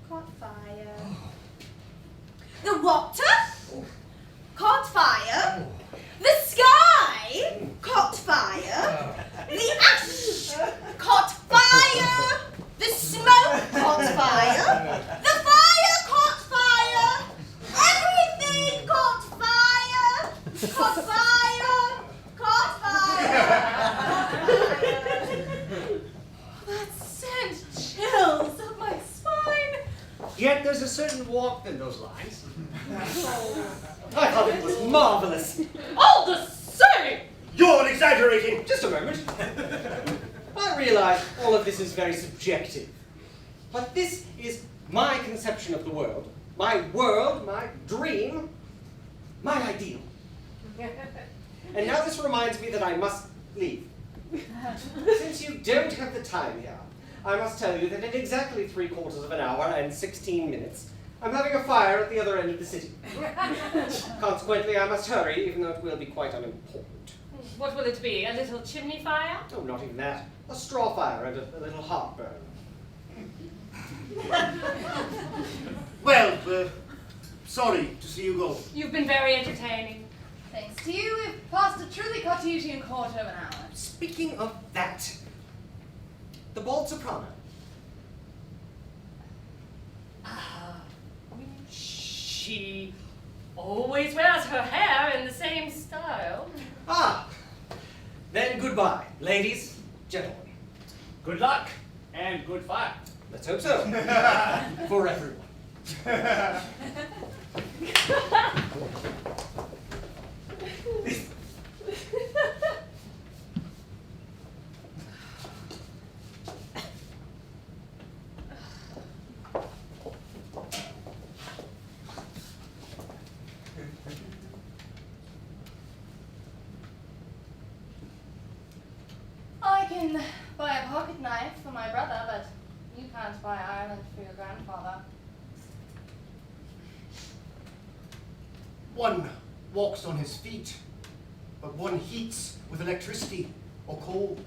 Speaker 3: caught fire. The water caught fire. The sky caught fire. The ash caught fire. The smoke caught fire. The fire caught fire. Everything caught fire. Caught fire. Caught fire. That sent chills up my spine.
Speaker 4: Yet there's a certain warmth in those lines.
Speaker 7: I thought it was marvelous.
Speaker 1: All the same!
Speaker 2: You're exaggerating.
Speaker 7: Just a moment. I realize all of this is very subjective. But this is my conception of the world, my dream, my ideal. And now this reminds me that I must leave. Since you don't have the time here, I must tell you that in exactly 3/4 of an hour and 16 minutes, I'm having a fire at the other end of the city. Consequently, I must hurry, even though it will be quite unimportant.
Speaker 1: What will it be? A little chimney fire?
Speaker 7: Oh, not even that. A straw fire and a little heartburn.
Speaker 2: Well, sorry to see you go.
Speaker 1: You've been very entertaining.
Speaker 5: Thanks to you, we've passed a truly Cartesian quarter of an hour.
Speaker 7: Speaking of that, the Bald Soprano.
Speaker 1: She always wears her hair in the same style.
Speaker 7: Ah, then goodbye, ladies, gentlemen.
Speaker 6: Good luck and good fire.
Speaker 7: Let's hope so. For everyone.
Speaker 5: I can buy a pocket knife for my brother, but you can't buy Ireland for your grandfather.
Speaker 2: One walks on his feet, but one heats with electricity or coal.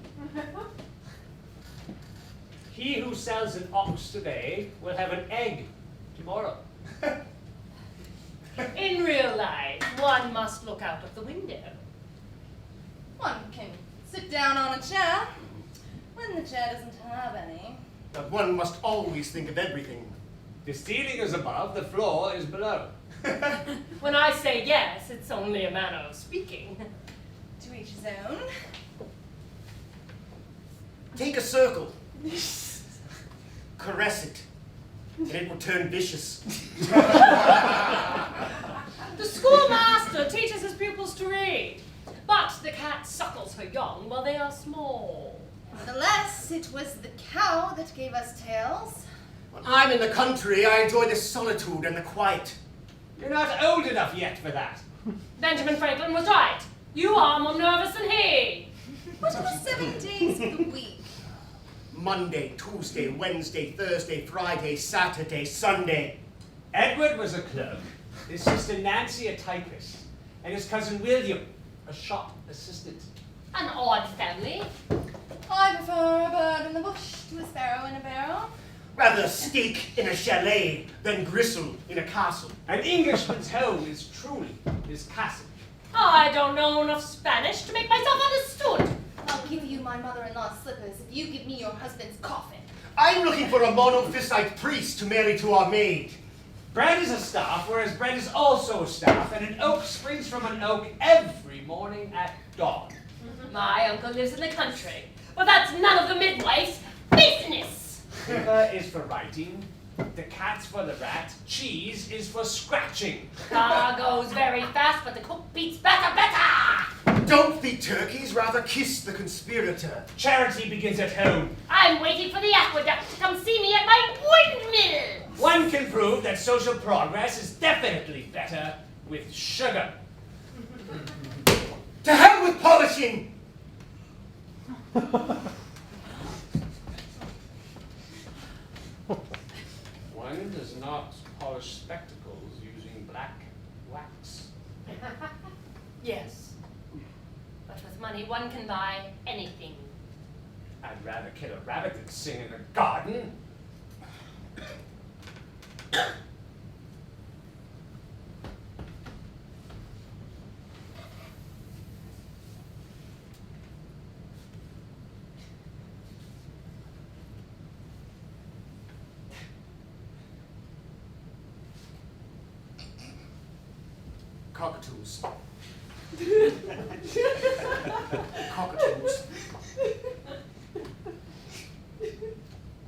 Speaker 4: He who sells an ox today will have an egg tomorrow.
Speaker 1: In real life, one must look out of the window.
Speaker 5: One can sit down on a chair when the chair doesn't have any.
Speaker 2: But one must always think of everything.
Speaker 4: The ceiling is above, the floor is below.
Speaker 1: When I say yes, it's only a manner of speaking.
Speaker 5: To each his own.
Speaker 2: Take a circle. Caress it, and it will turn vicious.
Speaker 1: The schoolmaster teaches his pupils to read, but the cat suckles her young while they are small.
Speaker 5: Nevertheless, it was the cow that gave us tails.
Speaker 2: When I'm in the country, I enjoy the solitude and the quiet.
Speaker 4: You're not old enough yet for that.
Speaker 1: Benjamin Franklin was right. You are more nervous than he.
Speaker 5: What are the 7 days of the week?
Speaker 2: Monday, Tuesday, Wednesday, Thursday, Friday, Saturday, Sunday.
Speaker 4: Edward was a clerk, his sister Nancy a typist, and his cousin William a shop assistant.
Speaker 1: An odd family.
Speaker 5: I prefer a bird in the bush to a sparrow in a barrel.
Speaker 2: Rather steak in a chalet than gristle in a castle.
Speaker 4: An Englishman's home is truly his castle.
Speaker 1: I don't know enough Spanish to make myself understood.
Speaker 5: I'll give you my mother-in-law's slippers if you give me your husband's coffin.
Speaker 2: I'm looking for a monophysite priest to marry to our maid.
Speaker 4: Bread is a staff, whereas bread is also a staff, and an oak springs from an oak every morning at dawn.
Speaker 1: My uncle lives in the country, but that's none of the midwife's business.
Speaker 4: Paper is for writing, the cat's for the rat, cheese is for scratching.
Speaker 1: Car goes very fast, but the cook beats better.
Speaker 2: Don't the turkeys rather kiss the conspirator?
Speaker 4: Charity begins at home.
Speaker 1: I'm waiting for the aqueduct to come see me at my windmill.
Speaker 4: One can prove that social progress is definitely better with sugar.
Speaker 2: To hell with polishing!
Speaker 4: One does not polish spectacles using black wax.
Speaker 1: Yes. But with money, one can buy anything.
Speaker 4: I'd rather kill a rabbit than sing in the garden.
Speaker 2: Cockatoos. Cockatoos.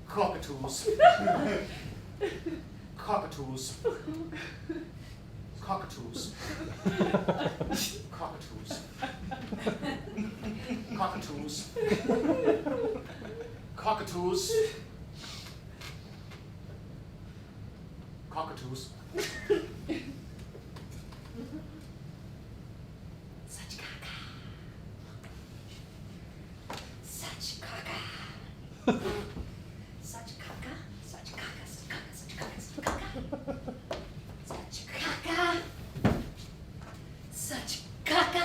Speaker 2: Cockatoos. Cockatoos. Cockatoos. Cockatoos. Cockatoos. Cockatoos. Cockatoos.
Speaker 1: Such caca. Such caca. Such caca. Such caca. Such caca. Such caca. Such caca. Such caca.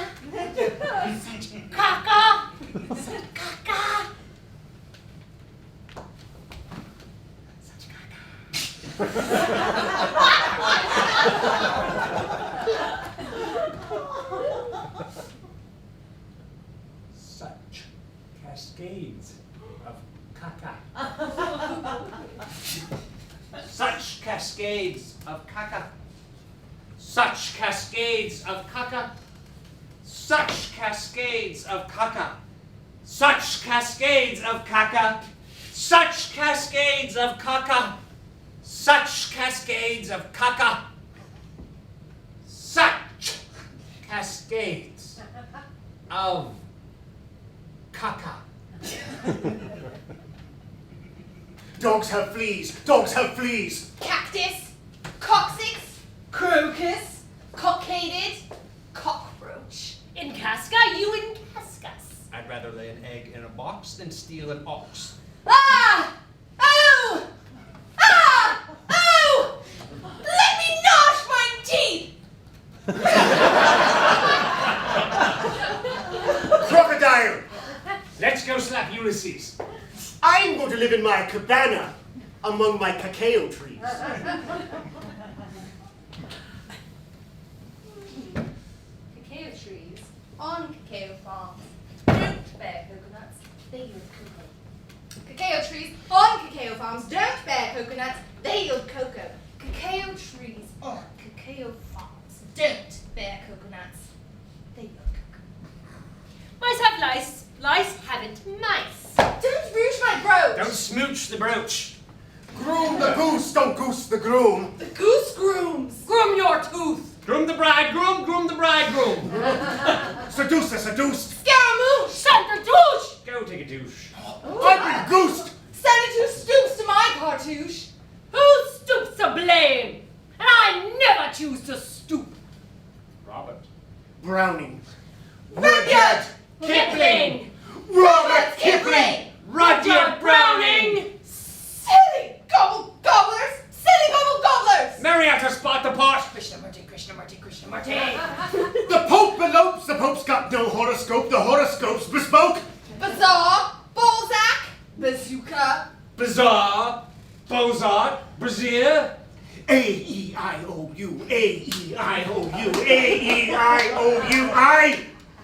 Speaker 1: Such caca. Such caca. Such caca.
Speaker 4: Such cascades of caca. Such cascades of caca. Such cascades of caca. Such cascades of caca. Such cascades of caca. Such cascades of caca. Such cascades of caca. Such cascades of caca.
Speaker 2: Dogs have fleas. Dogs have fleas.
Speaker 5: Cactus, coccyx, crocus, cockaded, cockroach.
Speaker 1: In Casca, you in Cascas.
Speaker 4: I'd rather lay an egg in a box than steal an ox.
Speaker 5: Ah! Oh! Ah! Oh! Let me gnash my teeth!
Speaker 2: Crocodile.
Speaker 4: Let's go slap Ulysses.
Speaker 2: I'm going to live in my cabana among my cacao trees.
Speaker 5: Cacao trees on cacao farms don't bear coconuts, they yield cocoa. Cacao trees on cacao farms don't bear coconuts, they yield cocoa. Cacao trees on cacao farms don't bear coconuts, they yield cocoa.
Speaker 1: Mice have lice. Lice haven't mice.
Speaker 5: Don't rouge my brooch!
Speaker 4: Don't smooch the brooch.
Speaker 2: Groom the goose, don't goose the groom.
Speaker 5: The goose grooms!
Speaker 1: Groom your tooth.
Speaker 4: Groom the bridegroom, groom the bridegroom.
Speaker 2: Seduce the seduced.
Speaker 5: Scaramouche!
Speaker 1: Send the douche.
Speaker 4: Go take a douche.
Speaker 2: I've been goosed.
Speaker 5: Senator stoops to my cartouche.
Speaker 1: Who stoops to blame? And I never choose to stoop.
Speaker 4: Robert.
Speaker 2: Browning.
Speaker 5: Rudyard
Speaker 1: Kipling.
Speaker 2: Robert Kipling.
Speaker 1: Rudyard Browning.
Speaker 6: Bizarre, Bozart, Brazier.
Speaker 2: A-E-I-O-U, A-E-I-O-U, A-E-I-O-U-I.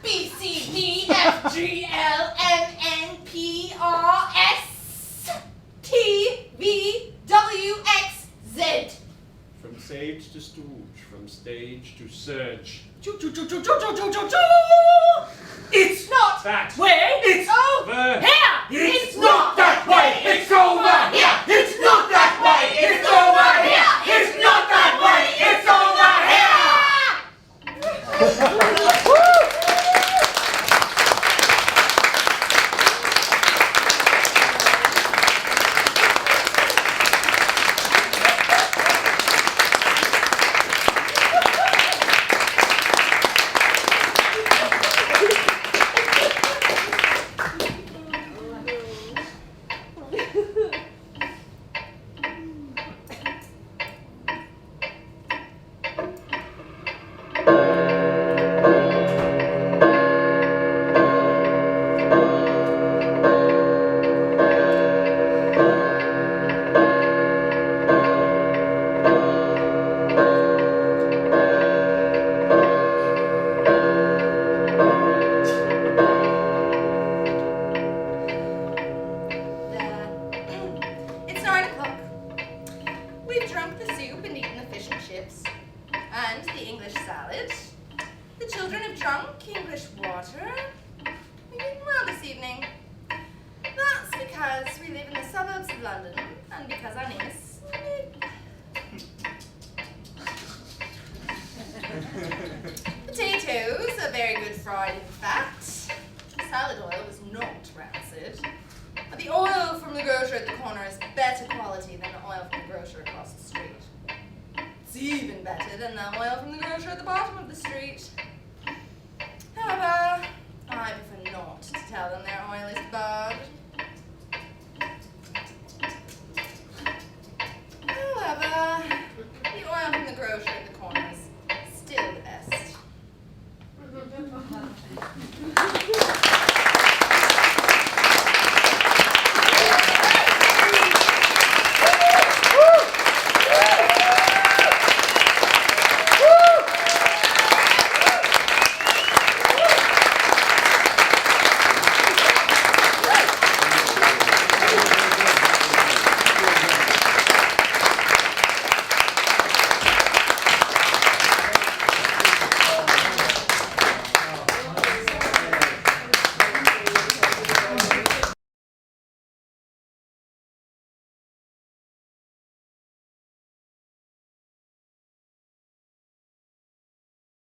Speaker 5: B, C, D, F, G, L, M, N, P, R, S, T, V, W, X, Z.
Speaker 6: From sage to stooge, from stage to surge.
Speaker 2: It's
Speaker 5: Not
Speaker 6: That
Speaker 5: way.
Speaker 2: It's
Speaker 5: over
Speaker 1: Here!
Speaker 2: It's not that way! It's over here! It's not that way! It's over here! It's not that way! It's over
Speaker 5: It's 9 o'clock. We've drunk the soup and eaten the fish and chips, and the English salad. The children have drunk English water. We've eaten well this evening. That's because we live in the suburbs of London, and because our name is Smith. Potatoes are very good fried, in fact. Salad oil was not rancid. But the oil from the grocer at the corner is better quality than the oil from the grocer across the street. It's even better than the oil from the grocer at the bottom of the street. However, I prefer not to tell them their oil is bad.